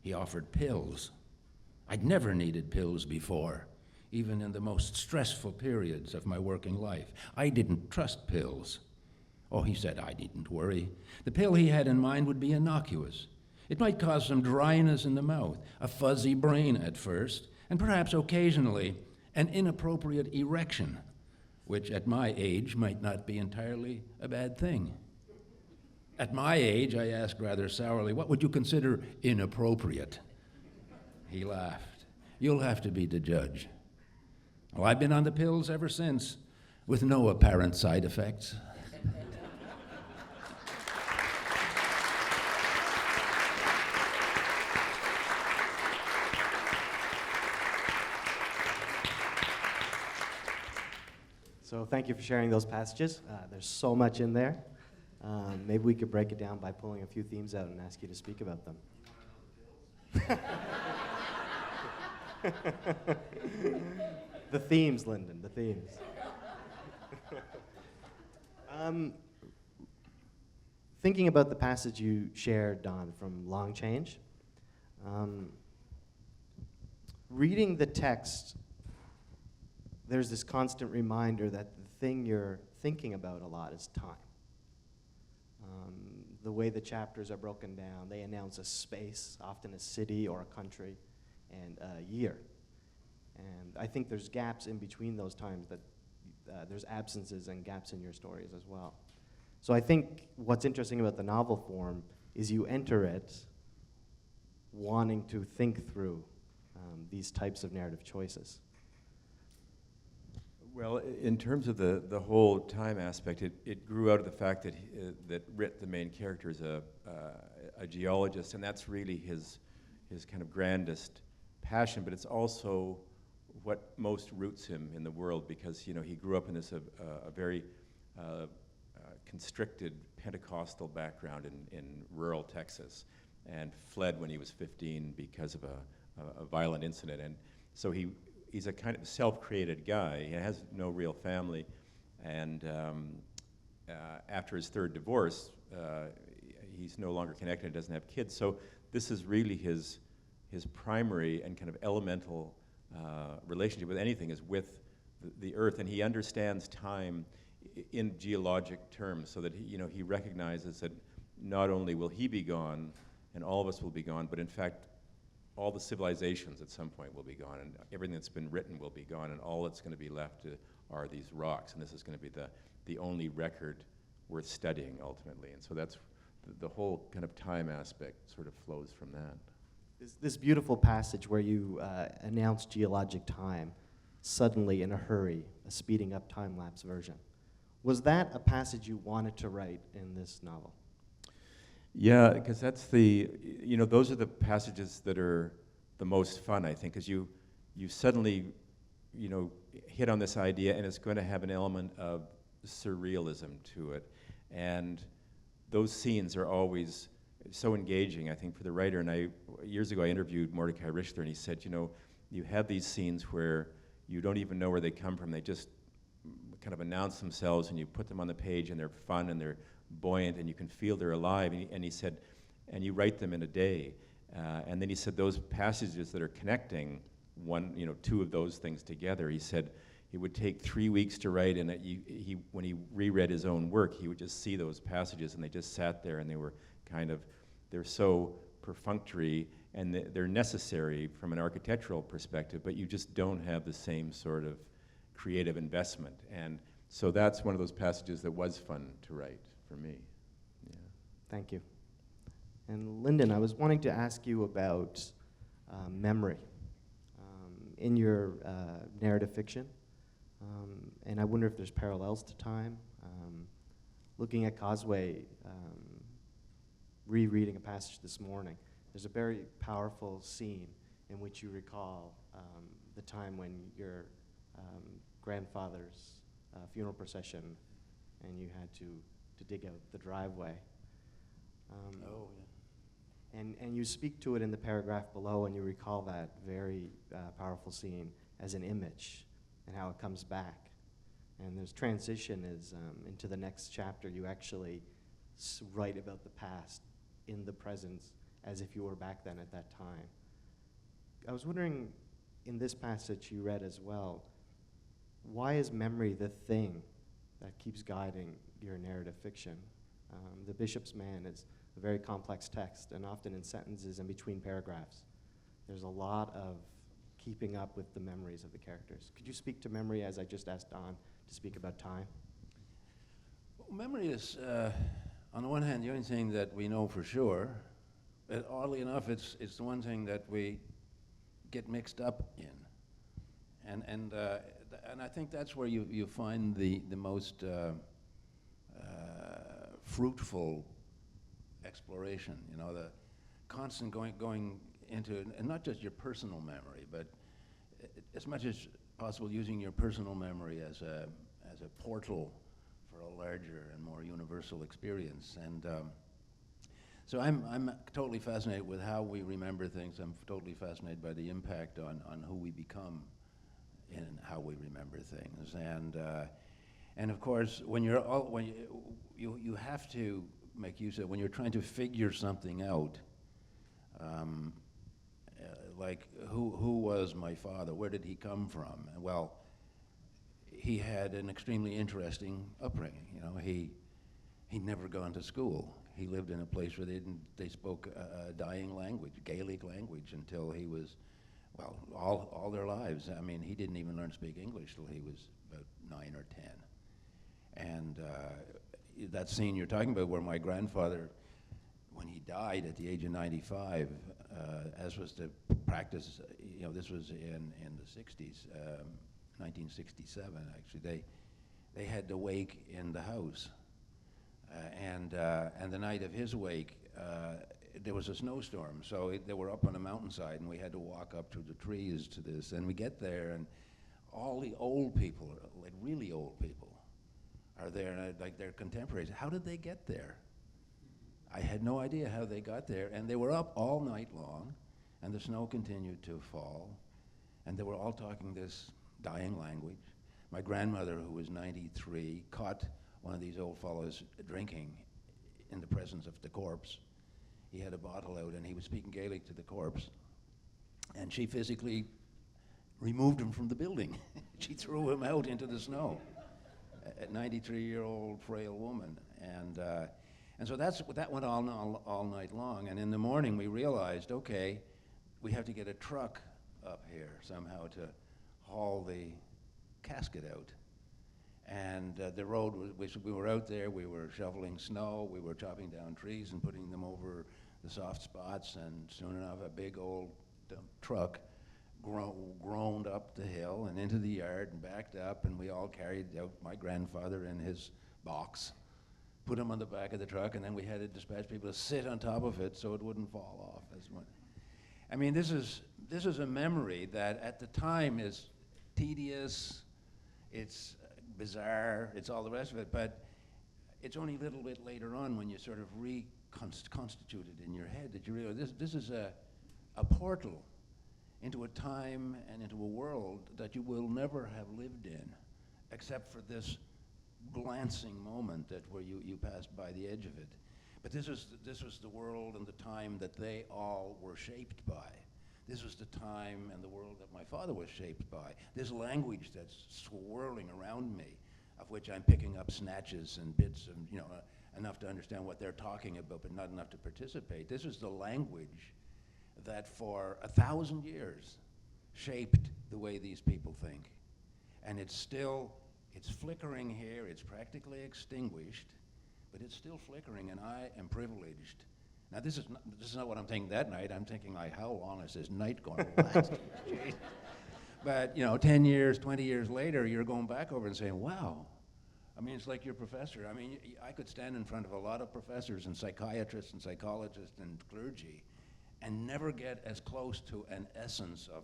He offered pills. I'd never needed pills before, even in the most stressful periods of my working life. I didn't trust pills. Oh, he said I needn't worry. The pill he had in mind would be innocuous. It might cause some dryness in the mouth, a fuzzy brain at first, and perhaps occasionally an inappropriate erection, which at my age might not be entirely a bad thing. At my age, I asked rather sourly, what would you consider inappropriate? He laughed. You'll have to be the judge. Well, I've been on the pills ever since, with no apparent side effects. So thank you for sharing those passages. There's so much in there. Maybe we could break it down by pulling a few themes out and ask you to speak about them. The themes, Linden, the themes. Thinking about the passage you shared, Don, from Long Change, reading the text, there's this constant reminder that the thing you're thinking about a lot is time. The way the chapters are broken down, they announce a space, often a city or a country, and a year. And I think there's gaps in between those times that there's absences and gaps in your stories as well. So I think what's interesting about the novel form is you enter it wanting to think through these types of narrative choices. Well, in terms of the whole time aspect, it grew out of the fact that that Rit, the main character, is a geologist, and that's really his kind of grandest passion. But it's also what most roots him in the world, because he grew up in this a very constricted Pentecostal background in rural Texas, and fled when he was 15 because of a violent incident, and so he's a kind of self-created guy. He has no real family, and after his third divorce, he's no longer connected and doesn't have kids. So this is really his primary and kind of elemental relationship with anything is with the earth, and he understands time in geologic terms, so that he recognizes that not only will he be gone, and all of us will be gone, but in fact, all the civilizations at some point will be gone, and everything that's been written will be gone, and all that's going to be left are these rocks, and this is going to be the only record worth studying ultimately. And so that's the whole kind of time aspect sort of flows from that. This beautiful passage where you announce geologic time suddenly in a hurry, a speeding up time-lapse version. Was that a passage you wanted to write in this novel? Yeah, because that's those are the passages that are the most fun, I think, because you suddenly, hit on this idea, and it's going to have an element of surrealism to it, and those scenes are always so engaging, I think, for the writer. And years ago I interviewed Mordecai Richter, and he said, you have these scenes where you don't even know where they come from. They just kind of announce themselves, and you put them on the page, and they're fun, and they're buoyant, and you can feel they're alive. And he said, and you write them in a day. And then he said those passages that are connecting two of those things together, he said it would take 3 weeks to write, and when he reread his own work, he would just see those passages, and they just sat there, and they were they're so perfunctory, and they're necessary from an architectural perspective, but you just don't have the same sort of creative investment. And so that's one of those passages that was fun to write for me. Yeah. Thank you. And Linden, I was wanting to ask you about memory in your narrative fiction, and I wonder if there's parallels to time. Looking at Causeway, rereading a passage this morning, there's a very powerful scene in which you recall the time when your grandfather's funeral procession, and you had to dig out the driveway. And you speak to it in the paragraph below, and you recall that very powerful scene as an image and how it comes back. And there's transition is into the next chapter. You actually write about the past in the present as if you were back then at that time. I was wondering, in this passage you read as well, why is memory the thing that keeps guiding your narrative fiction? The Bishop's Man is a very complex text, and often in sentences and between paragraphs, there's a lot of keeping up with the memories of the characters. Could you speak to memory, as I just asked Don to speak about time? Well, memory is, on the one hand, the only thing that we know for sure. But oddly enough, it's the one thing that we get mixed up in. And I think that's where you find the most fruitful exploration, the constant going into, and not just your personal memory, but as much as possible using your personal memory as a as a portal for a larger and more universal experience. And so I'm totally fascinated with how we remember things. I'm totally fascinated by the impact on who we become in how we remember things. And of course, when you have to make use of, when you're trying to figure something out, like who was my father? Where did he come from? Well, he had an extremely interesting upbringing. You know, he'd never gone to school. He lived in a place where they spoke a dying language, Gaelic language, until he was, well, all their lives. I mean, he didn't even learn to speak English till he was about 9 or 10. And that scene you're talking about, where my grandfather, when he died at the age of 95, as was the practice, you know, this was in the 60s, 1967 actually, they had to wake in the house. And the night of his wake, there was a snowstorm, so they were up on a mountainside, and we had to walk up through the trees to this. And we get there, and all the old people, like really old people, are there, and like their contemporaries. How did they get there? I had no idea how they got there, and they were up all night long, and the snow continued to fall, and they were all talking this dying language. My grandmother, who was 93, caught one of these old fellows drinking in the presence of the corpse. He had a bottle out, and he was speaking Gaelic to the corpse, and she physically removed him from the building. She threw him out into the snow. A 93-year-old frail woman, and so that went all night long. And in the morning, we realized, okay, we have to get a truck up here somehow to haul the casket out. And the road we were out there. We were shoveling snow. We were chopping down trees and putting them over the soft spots. And soon enough, a big old truck groaned up the hill and into the yard and backed up, and we all carried out my grandfather in his box, put him on the back of the truck, and then we had to dispatch people to sit on top of it so it wouldn't fall off. I mean, this is a memory that at the time is tedious, it's bizarre, it's all the rest of it, but it's only a little bit later on when you sort of reconstitute it in your head that you realize this is a portal into a time and into a world that you will never have lived in, except for this glancing moment where you passed by the edge of it. But this was the world and the time that they all were shaped by. This was the time and the world that my father was shaped by. This language that's swirling around me, of which I'm picking up snatches and bits of, you know, enough to understand what they're talking about, but not enough to participate. This is the language that for 1,000 years shaped the way these people think. And it's flickering here, it's practically extinguished, but it's still flickering, and I am privileged. Now this is not what I'm thinking that night. I'm thinking, like, how long is this night going to last? But, you know, 10 years, 20 years later, you're going back over and saying, wow. I mean, it's like your professor. I mean, I could stand in front of a lot of professors and psychiatrists and psychologists and clergy and never get as close to an essence of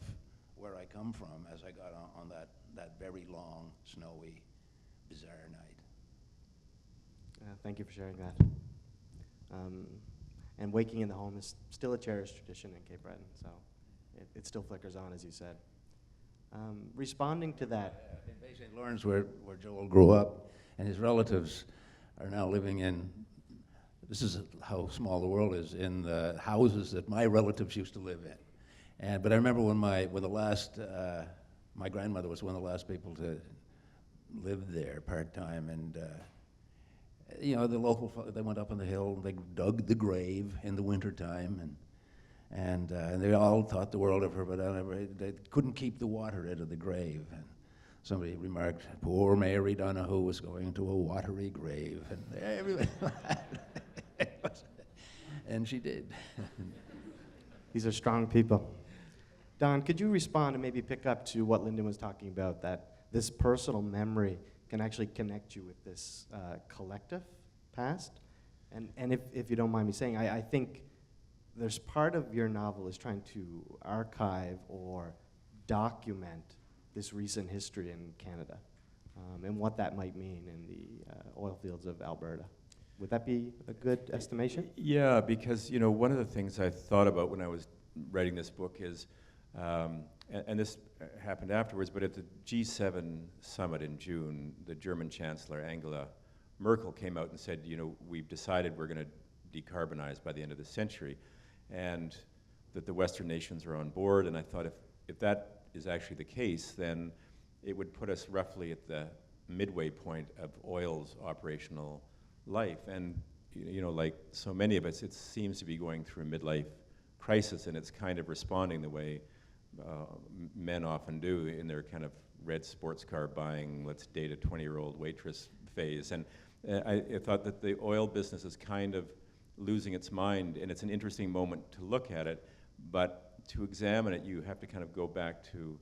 where I come from as I got on that very long, snowy, bizarre night. Thank you for sharing that. And waking in the home is still a cherished tradition in Cape Breton, so it still flickers on, as you said. Responding to that. In Bay St. Lawrence, where Joel grew up, and his relatives are now living in, this is how small the world is, in the houses that my relatives used to live in. But I remember when my grandmother was one of the last people to live there part-time, and you know, the local they went up on the hill, they dug the grave in the wintertime, and they all thought the world of her, but they couldn't keep the water out of the grave. And somebody remarked, poor Mary Donoghue was going to a watery grave, and everybody and she did. These are strong people. Don, could you respond and maybe pick up to what Linden was talking about, that this personal memory can actually connect you with this collective past? And if you don't mind me saying, I think there's part of your novel is trying to archive or document this recent history in Canada. and what that might mean in the oil fields of Alberta. Would that be a good estimation? Yeah, because one of the things I thought about when I was writing this book is, and this happened afterwards, but at the G7 summit in June, the German Chancellor Angela Merkel came out and said, we've decided we're going to decarbonize by the end of the century, and that the Western nations are on board. And I thought, if that is actually the case, then it would put us roughly at the midway point of oil's operational life. And like so many of us, it seems to be going through a midlife crisis, and it's kind of responding the way men often do in their kind of red sports car buying, let's date a 20-year-old waitress phase. And I thought that the oil business is kind of losing its mind, and it's an interesting moment to look at it, but to examine it, you have to kind of go back to,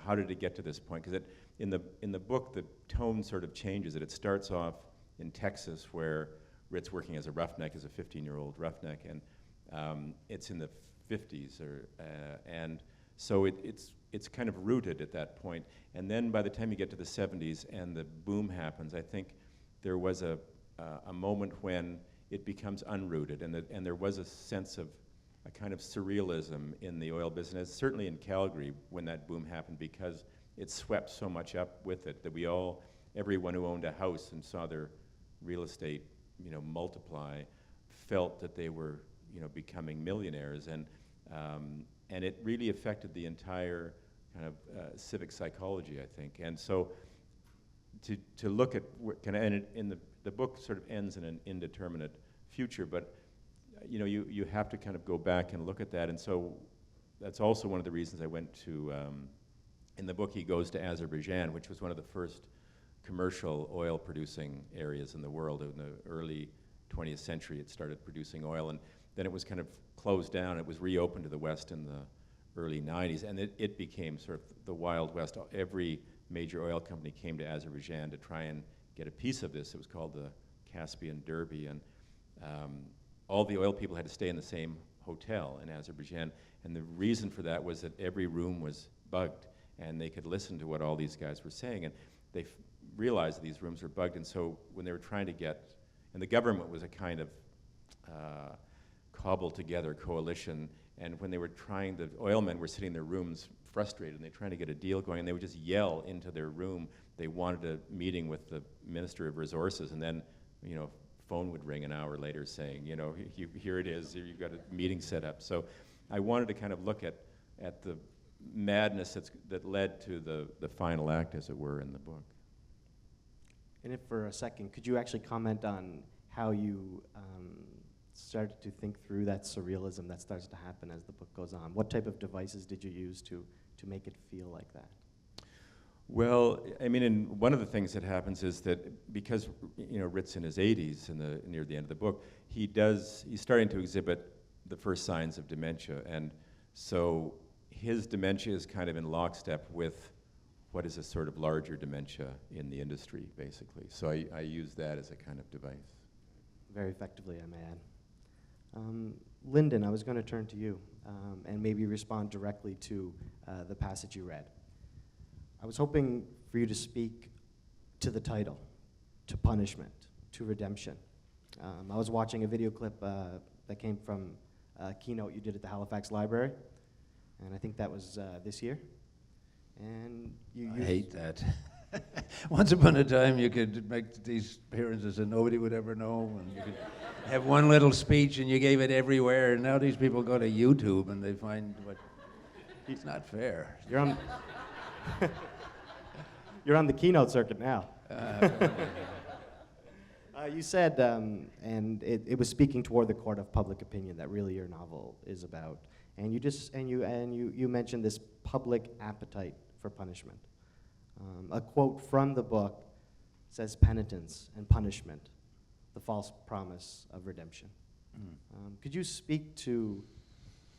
how did it get to this point? Because in the book, the tone sort of changes it. It starts off in Texas, where Rit's working as a roughneck, as a 15-year-old roughneck, and it's in the 50s, and so it's kind of rooted at that point. And then by the time you get to the 70s and the boom happens, I think there was a moment when it becomes unrooted, and there was a sense of a kind of surrealism in the oil business, certainly in Calgary when that boom happened, because it swept so much up with it that everyone who owned a house and saw their real estate, multiply, felt that they were, becoming millionaires, and it really affected the entire kind of civic psychology, I think. And so to look at the book sort of ends in an indeterminate future, but you have to kind of go back and look at that. And so that's also one of the reasons I went to, in the book he goes to Azerbaijan, which was one of the first commercial oil producing areas in the world. In the early 20th century it started producing oil, and then it was kind of closed down. It was reopened to the West in the early 90s, and it became sort of the Wild West. Every major oil company came to Azerbaijan to try and get a piece of this. It was called the Caspian Derby, and all the oil people had to stay in the same hotel in Azerbaijan, and the reason for that was that every room was bugged, and they could listen to what all these guys were saying, and they realized that these rooms were bugged. And so when they were trying to get, and the government was a kind of cobbled together coalition, and when they were trying, the oilmen were sitting in their rooms frustrated, and they were trying to get a deal going, and they would just yell into their room they wanted a meeting with the Minister of Resources, and then phone would ring an hour later saying, here it is, you've got a meeting set up. So I wanted to kind of look at the madness that led to the final act, as it were, in the book. And if for a second, could you actually comment on how you started to think through that surrealism that starts to happen as the book goes on? What type of devices did you use to make it feel like that? Well, I mean, one of the things that happens is that because Rit's in his 80s near the end of the book, he's starting to exhibit the first signs of dementia, and so his dementia is kind of in lockstep with what is a sort of larger dementia in the industry, basically. So I use that as a kind of device. Very effectively, I may add. Linden, I was going to turn to you and maybe respond directly to the passage you read. I was hoping for you to speak to the title, to punishment, to redemption. I was watching a video clip that came from a keynote you did at the Halifax Library, and I think that was this year. And I hate that. Once upon a time, you could make these appearances and nobody would ever know, and you could have one little speech and you gave it everywhere, and now these people go to YouTube and they find what... It's not fair. You're on... You're on the keynote circuit now. You said, and it was speaking toward the court of public opinion that really your novel is about, and you mentioned this public appetite for punishment. A quote from the book says, "Penitence and punishment, the false promise of redemption." Could you speak to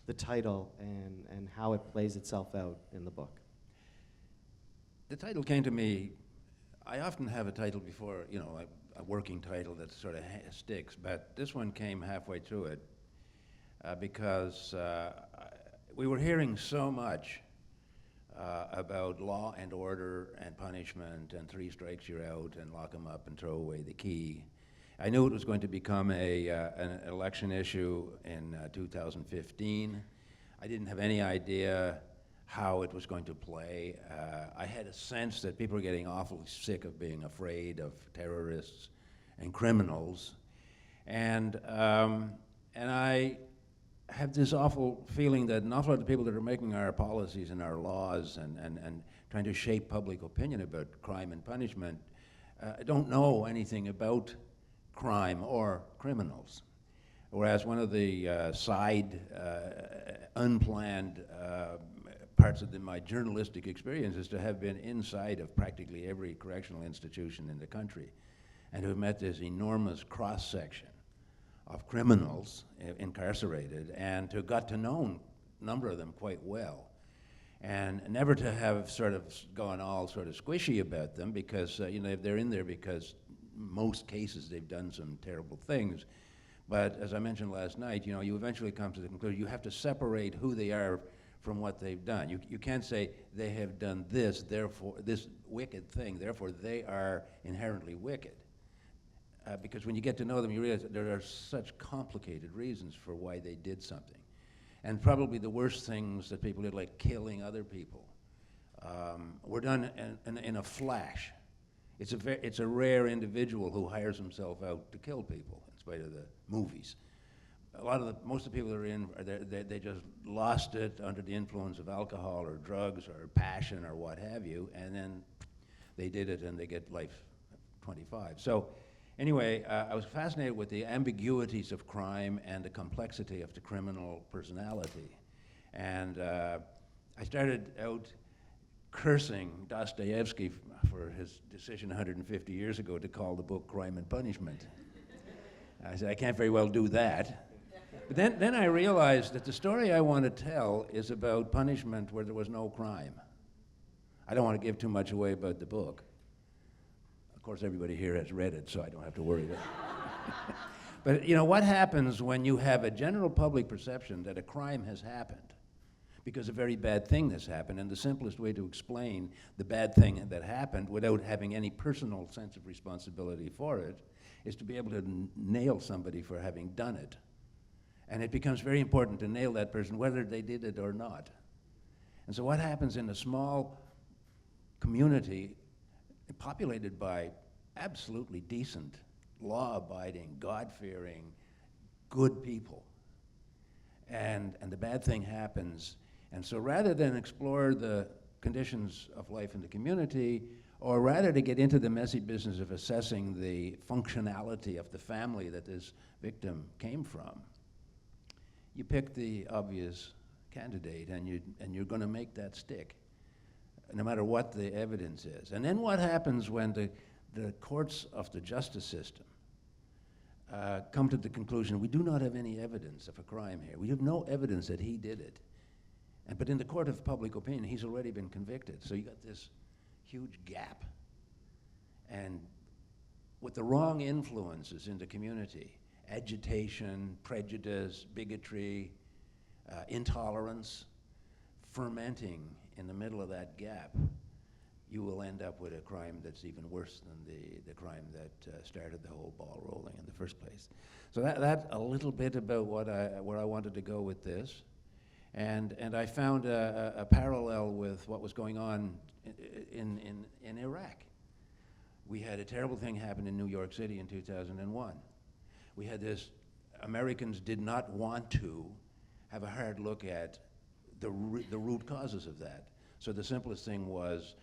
the title and how it plays itself out in the book? The title came to me. I often have a title before, a working title that sort of sticks, but this one came halfway through it because we were hearing so much about law and order and punishment and 3 strikes you're out and lock them up and throw away the key. I knew it was going to become an election issue in 2015. I didn't have any idea how it was going to play. I had a sense that people were getting awfully sick of being afraid of terrorists and criminals. And I have this awful feeling that an awful lot of people that are making our policies and our laws and trying to shape public opinion about crime and punishment don't know anything about crime or criminals. Whereas one of the side, unplanned parts of my journalistic experience is to have been inside of practically every correctional institution in the country and to have met this enormous cross-section of criminals incarcerated and to got to know a number of them quite well. And never to have sort of gone all sort of squishy about them because, they're in there because most cases they've done some terrible things. But as I mentioned last night, you eventually come to the conclusion you have to separate who they are from what they've done. You can't say they have done this, therefore, this wicked thing, therefore they are inherently wicked. Because when you get to know them, you realize that there are such complicated reasons for why they did something. And probably the worst things that people did, like killing other people, were done in a flash. It's a rare individual who hires himself out to kill people, in spite of the movies. Most of the people that are in, they just lost it under the influence of alcohol or drugs or passion or what have you, and then they did it and they get life 25. So anyway, I was fascinated with the ambiguities of crime and the complexity of the criminal personality. And I started out cursing Dostoevsky for his decision 150 years ago to call the book Crime and Punishment. I said, I can't very well do that. But then I realized that the story I want to tell is about punishment where there was no crime. I don't want to give too much away about the book. Of course, everybody here has read it, so I don't have to worry about it. But what happens when you have a general public perception that a crime has happened because a very bad thing has happened, and the simplest way to explain the bad thing that happened without having any personal sense of responsibility for it is to be able to nail somebody for having done it. And it becomes very important to nail that person whether they did it or not. And so what happens in a small community populated by absolutely decent, law-abiding, God-fearing, good people, and the bad thing happens. And so rather than explore the conditions of life in the community, or rather to get into the messy business of assessing the functionality of the family that this victim came from, you pick the obvious candidate and you're going to make that stick, no matter what the evidence is. And then what happens when the courts of the justice system come to the conclusion, we do not have any evidence of a crime here. We have no evidence that he did it. But in the court of public opinion, he's already been convicted. So you got this huge gap. And with the wrong influences in the community, agitation, prejudice, bigotry, intolerance, fermenting in the middle of that gap, you will end up with a crime that's even worse than the crime that started the whole ball rolling in the first place. So that's a little bit about where I wanted to go with this. And I found a parallel with what was going on in Iraq. We had a terrible thing happen in New York City in 2001. We had this, Americans did not want to have a hard look at the root causes of that. So the simplest thing was,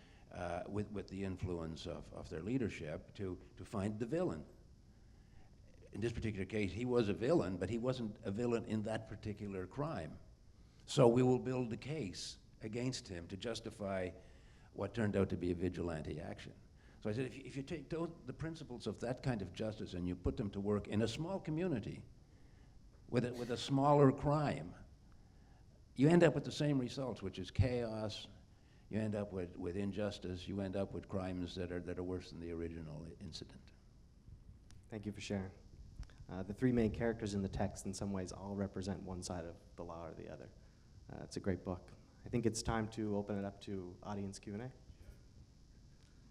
with the influence of their leadership, to find the villain. In this particular case, he was a villain, but he wasn't a villain in that particular crime. So we will build a case against him to justify what turned out to be a vigilante action. So I said, if you take the principles of that kind of justice and you put them to work in a small community with a smaller crime, you end up with the same results, which is chaos. You end up with injustice. You end up with crimes that are worse than the original incident. Thank you for sharing. The 3 main characters in the text in some ways all represent one side of the law or the other. It's a great book. I think it's time to open it up to audience Q&A.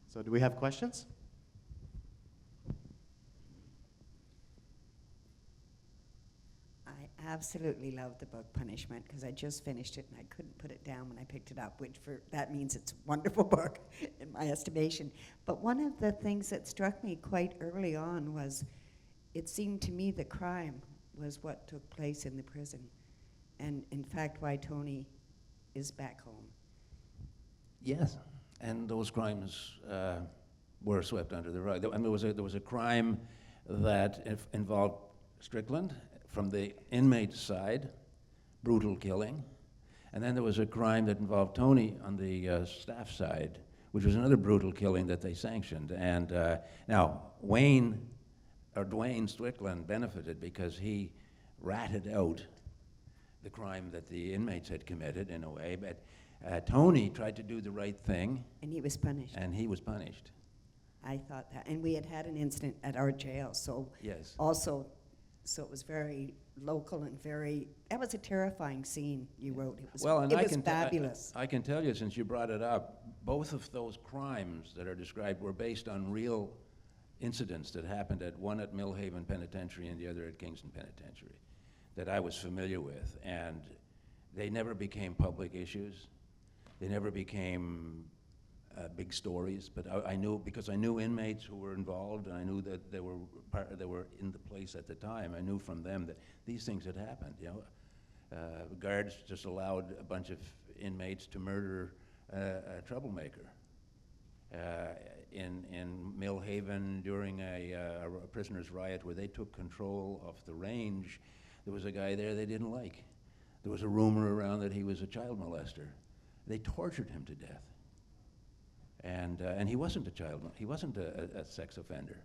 So do we have questions? I absolutely love the book Punishment because I just finished it and I couldn't put it down when I picked it up, that means it's a wonderful book in my estimation. But one of the things that struck me quite early on was it seemed to me that crime was what took place in the prison, and in fact why Tony is back home. Yes, and those crimes were swept under the rug. I mean, there was a crime that involved Strickland from the inmate side, brutal killing, and then there was a crime that involved Tony on the staff side, which was another brutal killing that they sanctioned. And now Dwayne Strickland benefited because he ratted out the crime that the inmates had committed in a way, but Tony tried to do the right thing. And he was punished. And he was punished. I thought that. And we had an incident at our jail, so Yes. also, so it was very local and that was a terrifying scene you wrote. It was, Well, and it I was can fabulous. I can tell you, since you brought it up, both of those crimes that are described were based on real incidents that happened one at Millhaven Penitentiary and the other at Kingston Penitentiary that I was familiar with. And they never became public issues. They never became big stories, but I knew, because I knew inmates who were involved, and I knew that they were in the place at the time. I knew from them that these things had happened. You know, guards just allowed a bunch of inmates to murder a troublemaker. In Millhaven, during a prisoners' riot where they took control of the range, there was a guy there they didn't like. There was a rumor around that he was a child molester. They tortured him to death. And he wasn't a child, he wasn't a sex offender.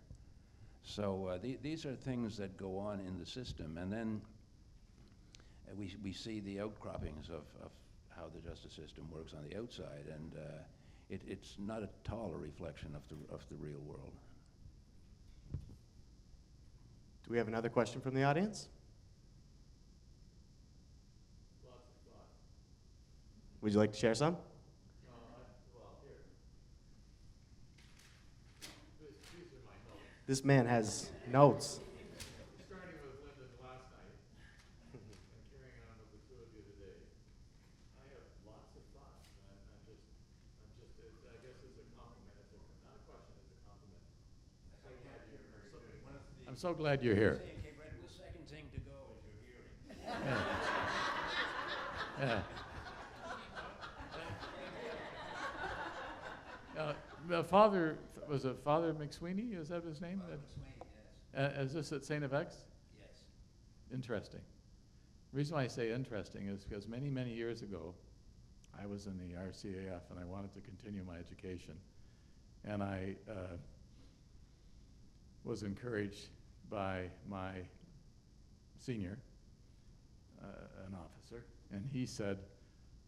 So these are things that go on in the system. And then we see the outcroppings of how the justice system works on the outside. And it's not at all a reflection of the real world. Do we have another question from the audience? Lots of thoughts. Would you like to share some? Well, here. These are my notes. This man has notes. Starting with Linden last night and carrying on with the two of you today. I have lots of thoughts. And I guess it's a compliment. It's not a question, it's a compliment. I'm so glad you're here. The second thing to go is your hearing. Yeah. The father, was it Father McSweeney? Is that his name? Is this at St. FX? Yes. Interesting. The reason why I say interesting is because many, many years ago, I was in the RCAF and I wanted to continue my education. And I was encouraged by my senior, an officer, and he said,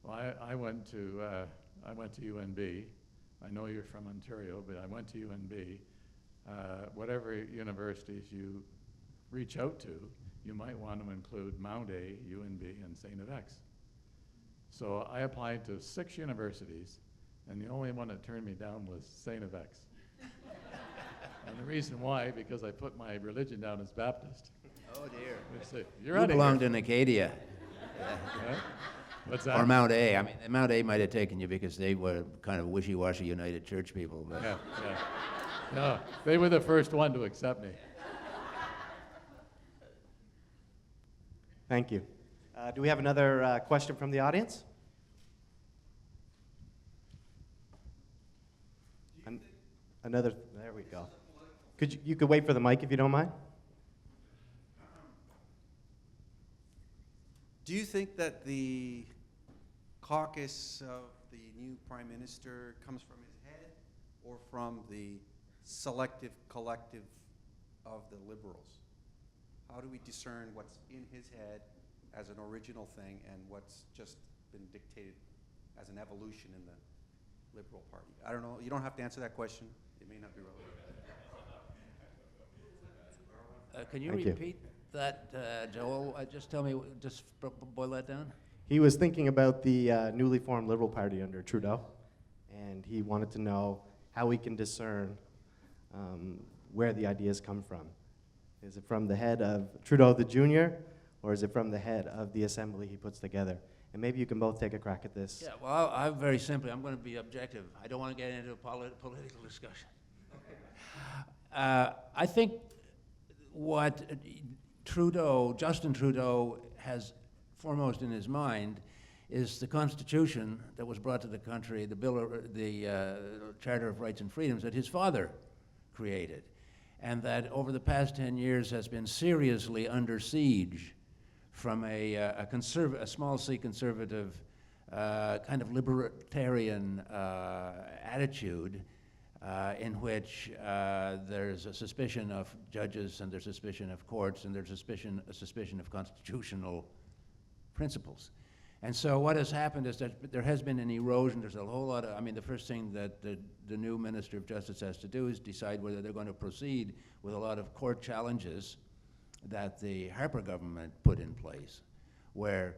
well, I went to UNB. I know you're from Ontario, but I went to UNB. Whatever universities you reach out to, you might want to include Mount A, UNB, and St. FX. So I applied to 6 universities, and the only one that turned me down was St. FX. And the reason why, because I put my religion down as Baptist. Oh dear. They say, you're You out of belonged here. in Acadia. Huh? What's that? Or Mount A. I mean, Mount A might have taken you because they were kind of wishy-washy United Church people. But Yeah, yeah. No, they were the first one to accept me. Thank you. Do we have another question from the audience? Another, there we go. You could wait for the mic if you don't mind. Do you think that the caucus of the new prime minister comes from his head or from the selective collective of the liberals? How do we discern what's in his head as an original thing and what's just been dictated as an evolution in the Liberal Party? I don't know. You don't have to answer that question. It may not be relevant. can you Thank you. repeat that, Joel? Just tell me, boil that down. He was thinking about the newly formed Liberal Party under Trudeau, and he wanted to know how we can discern where the ideas come from. Is it from the head of Trudeau the Jr., or is it from the head of the assembly he puts together? And maybe you can both take a crack at this. Yeah, well, I'm very simply, I'm going to be objective. I don't want to get into a political discussion. I think what Justin Trudeau has foremost in his mind is the Constitution that was brought to the country, the Charter of Rights and Freedoms that his father created, and that over the past 10 years has been seriously under siege from a small c conservative kind of libertarian attitude in which there's a suspicion of judges and there's a suspicion of courts and there's a suspicion of constitutional principles. And so what has happened is that there has been an erosion. There's a whole lot of, I mean, the first thing that the new Minister of Justice has to do is decide whether they're going to proceed with a lot of court challenges that the Harper government put in place, where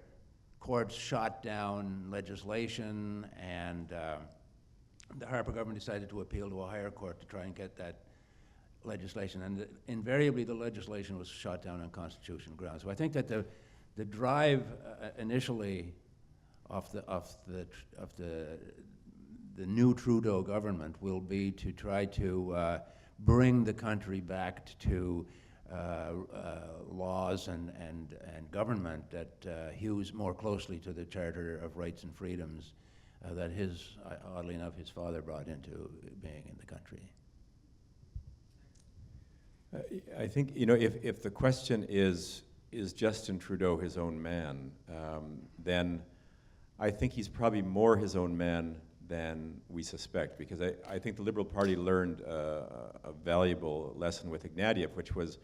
courts shot down legislation, and the Harper government decided to appeal to a higher court to try and get that legislation. And invariably, the legislation was shot down on constitutional grounds. So I think that the drive initially of the new Trudeau government will be to try to bring the country back to laws and government that hews more closely to the Charter of Rights and Freedoms that oddly enough, his father brought into being in the country. I think, you know, if the question is Justin Trudeau his own man, then I think he's probably more his own man than we suspect, because I think the Liberal Party learned a valuable lesson with Ignatieff, which was,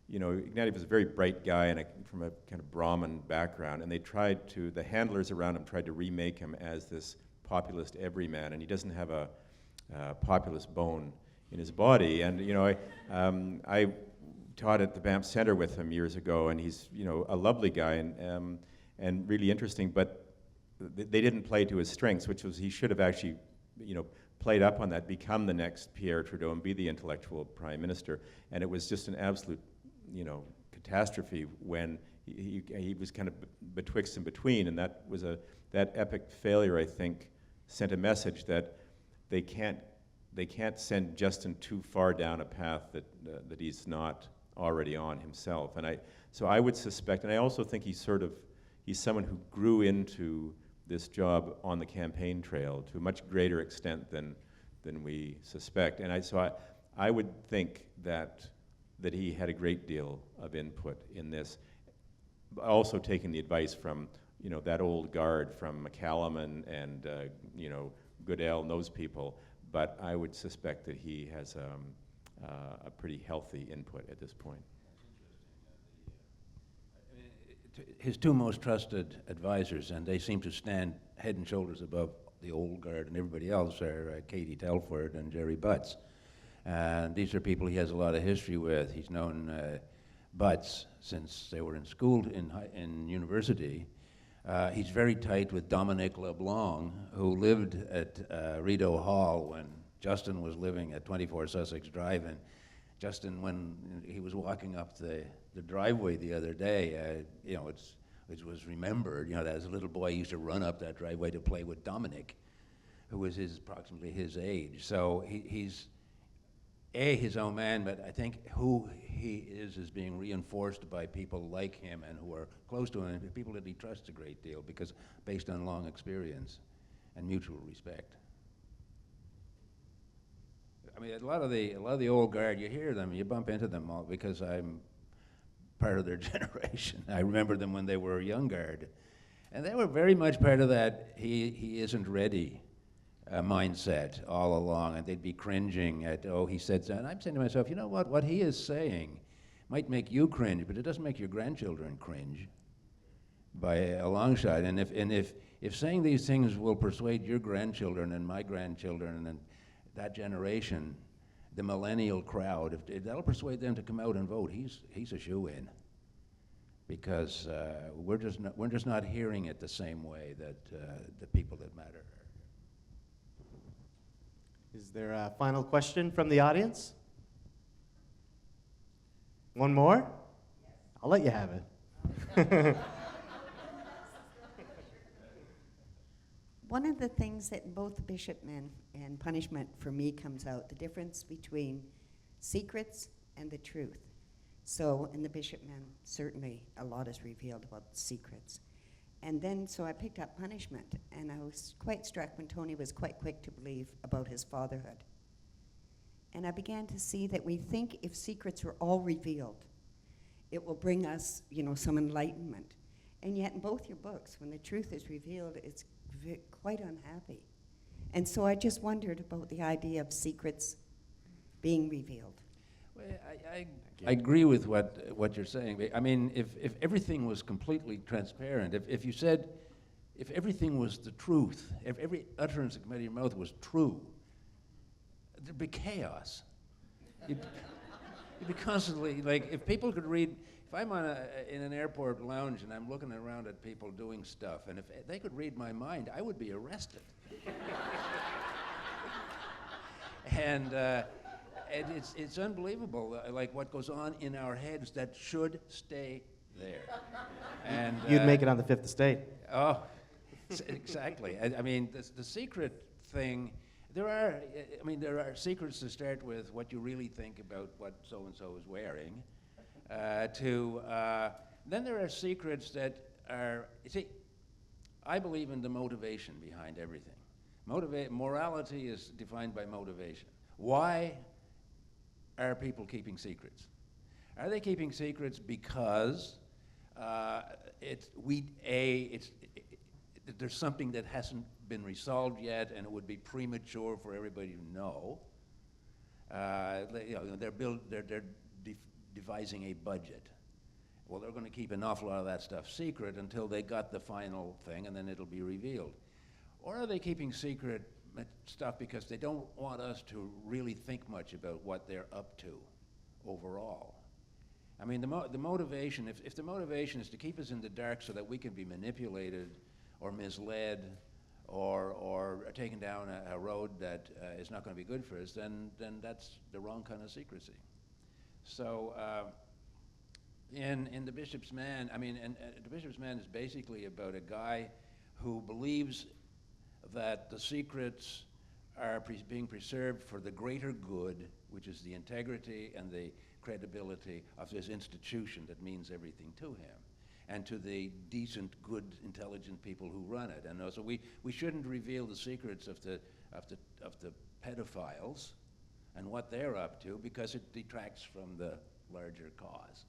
you know, Ignatieff was a very bright guy and from a kind of Brahmin background, and the handlers around him tried to remake him as this populist everyman, and he doesn't have a populist bone in his body. And, you know, I taught at the Banff Center with him years ago, and he's, you know, a lovely guy and really interesting, but they didn't play to his strengths, which was he should have actually, you know, played up on that, become the next Pierre Trudeau and be the intellectual prime minister. And it was just an absolute, you know, catastrophe when he was kind of betwixt and between, and that epic failure, I think, sent a message that they can't send Justin too far down a path that he's not already on himself. And so I would suspect, and I also think he's someone who grew into this job on the campaign trail to a much greater extent than we suspect. And so I would think that he had a great deal of input in this, also taking the advice from, you know, that old guard from McCallum and you know, Goodell and those people. But I would suspect that he has a pretty healthy input at this point. His two most trusted advisors, and they seem to stand head and shoulders above the old guard and everybody else, are Katie Telford and Jerry Butts. And these are people he has a lot of history with. He's known Butts since they were in school, in university. He's very tight with Dominic LeBlanc, who lived at Rideau Hall when Justin was living at 24 Sussex Drive. And Justin, when he was walking up the driveway the other day, you know, it was remembered, you know, that as a little boy he used to run up that driveway to play with Dominic, who was approximately his age. So he's his own man, but I think who he is being reinforced by people like him and who are close to him, people that he trusts a great deal, because based on long experience and mutual respect. I mean, a lot of the old guard, you hear them, you bump into them all, because I'm part of their generation. I remember them when they were a young guard, and they were very much part of that he isn't ready mindset all along, and they'd be cringing at, oh, he said so. And I'm saying to myself, you know what he is saying might make you cringe, but it doesn't make your grandchildren cringe by a long shot. And if saying these things will persuade your grandchildren and my grandchildren and that generation, the millennial crowd, if that'll persuade them to come out and vote, he's a shoo-in. because we're just not hearing it the same way that the people that matter are. Is there a final question from the audience? One more? I'll let you have it. One of the things that in both The Bishopman and Punishment for me comes out, the difference between secrets and the truth. So in The Bishopman, certainly a lot is revealed about secrets. And then, so I picked up Punishment, and I was quite struck when Tony was quite quick to believe about his fatherhood. And I began to see that we think if secrets are all revealed, it will bring us, some enlightenment. And yet in both your books, when the truth is revealed, it's quite unhappy. And so I just wondered about the idea of secrets being revealed. Well, I agree with what you're saying. I mean, if everything was completely transparent, if you said, if everything was the truth, if every utterance that came out of your mouth was true, there'd be chaos. You'd be constantly, like, if people could read, if I'm in an airport lounge and I'm looking around at people doing stuff, and if they could read my mind, I would be arrested. And it's unbelievable, like what goes on in our heads that should stay there. And You'd make it on the Fifth Estate. Oh, exactly. I mean, the secret thing. There are secrets to start with what you really think about what so and so is wearing. Then there are secrets that are. You see, I believe in the motivation behind everything. Morality is defined by motivation. Why are people keeping secrets? Are they keeping secrets because there's something that hasn't been resolved yet, and it would be premature for everybody to know? They're devising a budget. Well, they're going to keep an awful lot of that stuff secret until they got the final thing, and then it'll be revealed. Or are they keeping secret stuff because they don't want us to really think much about what they're up to overall? I mean, the motivation, if the motivation is to keep us in the dark so that we can be manipulated or misled or taken down a road that is not going to be good for us, then that's the wrong kind of secrecy. So in The Bishop's Man, The Bishop's Man is basically about a guy who believes that the secrets are being preserved for the greater good, which is the integrity and the credibility of this institution that means everything to him, and to the decent, good, intelligent people who run it. And so we shouldn't reveal the secrets of the pedophiles and what they're up to, because it detracts from the larger cause.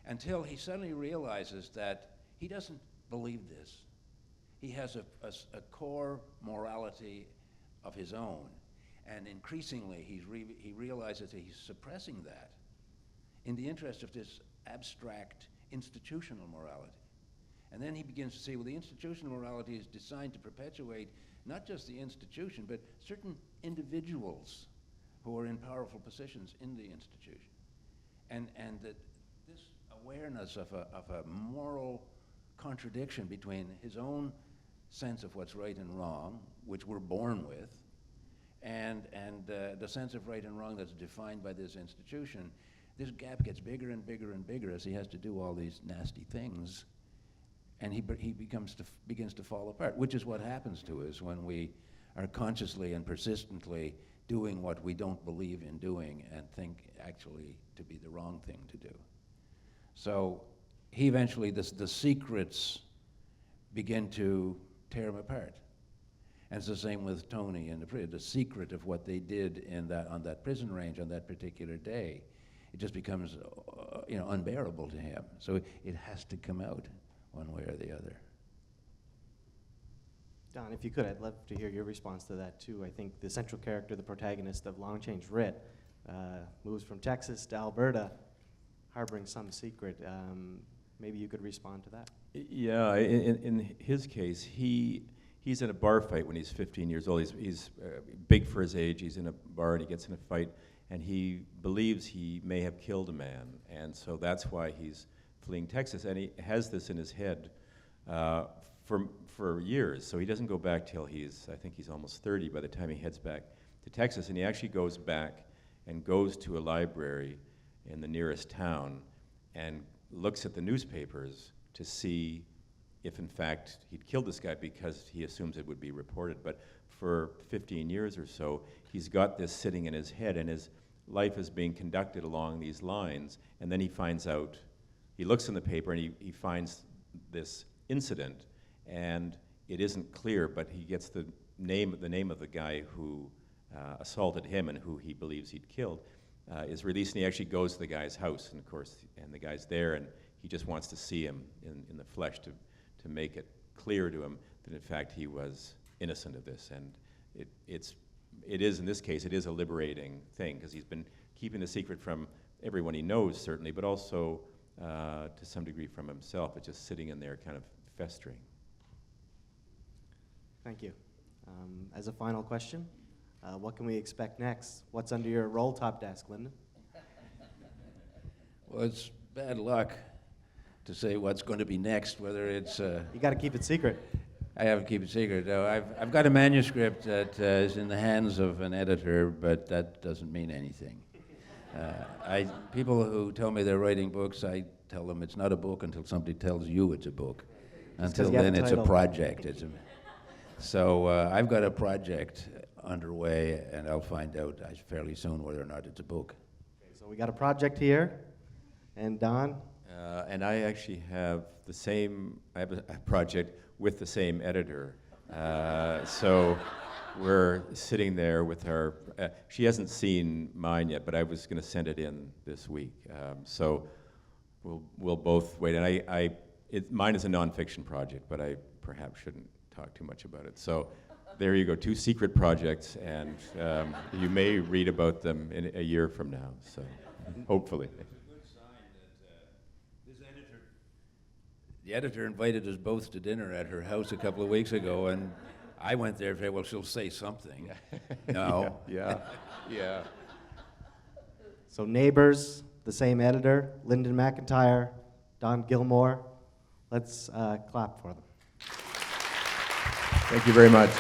Until he suddenly realizes that he doesn't believe this. He has a core morality of his own, and increasingly he realizes that he's suppressing that in the interest of this abstract institutional morality. And then he begins to see, well, the institutional morality is designed to perpetuate not just the institution, but certain individuals who are in powerful positions in the institution. And that this awareness of a moral contradiction between his own sense of what's right and wrong, which we're born with, and the sense of right and wrong that's defined by this institution, this gap gets bigger and bigger and bigger as he has to do all these nasty things, and he begins to fall apart, which is what happens to us when we are consciously and persistently doing what we don't believe in doing and think actually to be the wrong thing to do. So he eventually, the secrets begin to tear him apart. And it's the same with Tony and the secret of what they did on that prison range on that particular day. It just becomes unbearable to him. So it has to come out one way or the other. Don, if you could, I'd love to hear your response to that too. I think the central character, the protagonist of Long Change Writ, moves from Texas to Alberta, harboring some secret. Maybe you could respond to that. Yeah, in his case, he's in a bar fight when he's 15 years old. He's big for his age. He's in a bar and he gets in a fight, and he believes he may have killed a man, and so that's why he's fleeing Texas, and he has this in his head for years. So he doesn't go back till I think he's almost 30 by the time he heads back to Texas, and he actually goes back and goes to a library in the nearest town and looks at the newspapers to see if in fact he'd killed this guy, because he assumes it would be reported. But for 15 years or so, he's got this sitting in his head, and his life is being conducted along these lines, and then he finds out, he looks in the paper and he finds this incident, and it isn't clear, but he gets the name of the guy who assaulted him and who he believes he'd killed, is released, and he actually goes to the guy's house, and of course, and the guy's there, and he just wants to see him in the flesh to make it clear to him that in fact he was innocent of this. And it is, in this case, it is a liberating thing, because he's been keeping the secret from everyone he knows, certainly, but also to some degree from himself. It's just sitting in there kind of festering. Thank you. As a final question, what can we expect next? What's under your roll-top desk, Linden? Well, it's bad luck to say what's going to be next, whether it's... You got to keep it secret. I have to keep it secret. I've got a manuscript that is in the hands of an editor, but that doesn't mean anything. People who tell me they're writing books, I tell them it's not a book until somebody tells you it's a book. Until then, it's a project. So I've got a project underway, and I'll find out fairly soon whether or not it's a book. Okay, so we got a project here, and Don? And I actually have a project with the same editor. So we're sitting there with her. She hasn't seen mine yet, but I was going to send it in this week. So we'll both wait. And mine is a nonfiction project, but I perhaps shouldn't talk too much about it. So there you go, 2 secret projects, and you may read about them in a year from now. So hopefully. The editor invited us both to dinner at her house a couple of weeks ago, and I went there and said, well, she'll say something. No. Yeah. So Neighbors, the same editor, Linden MacIntyre, Don Gillmor. Let's clap for them. Thank you very much.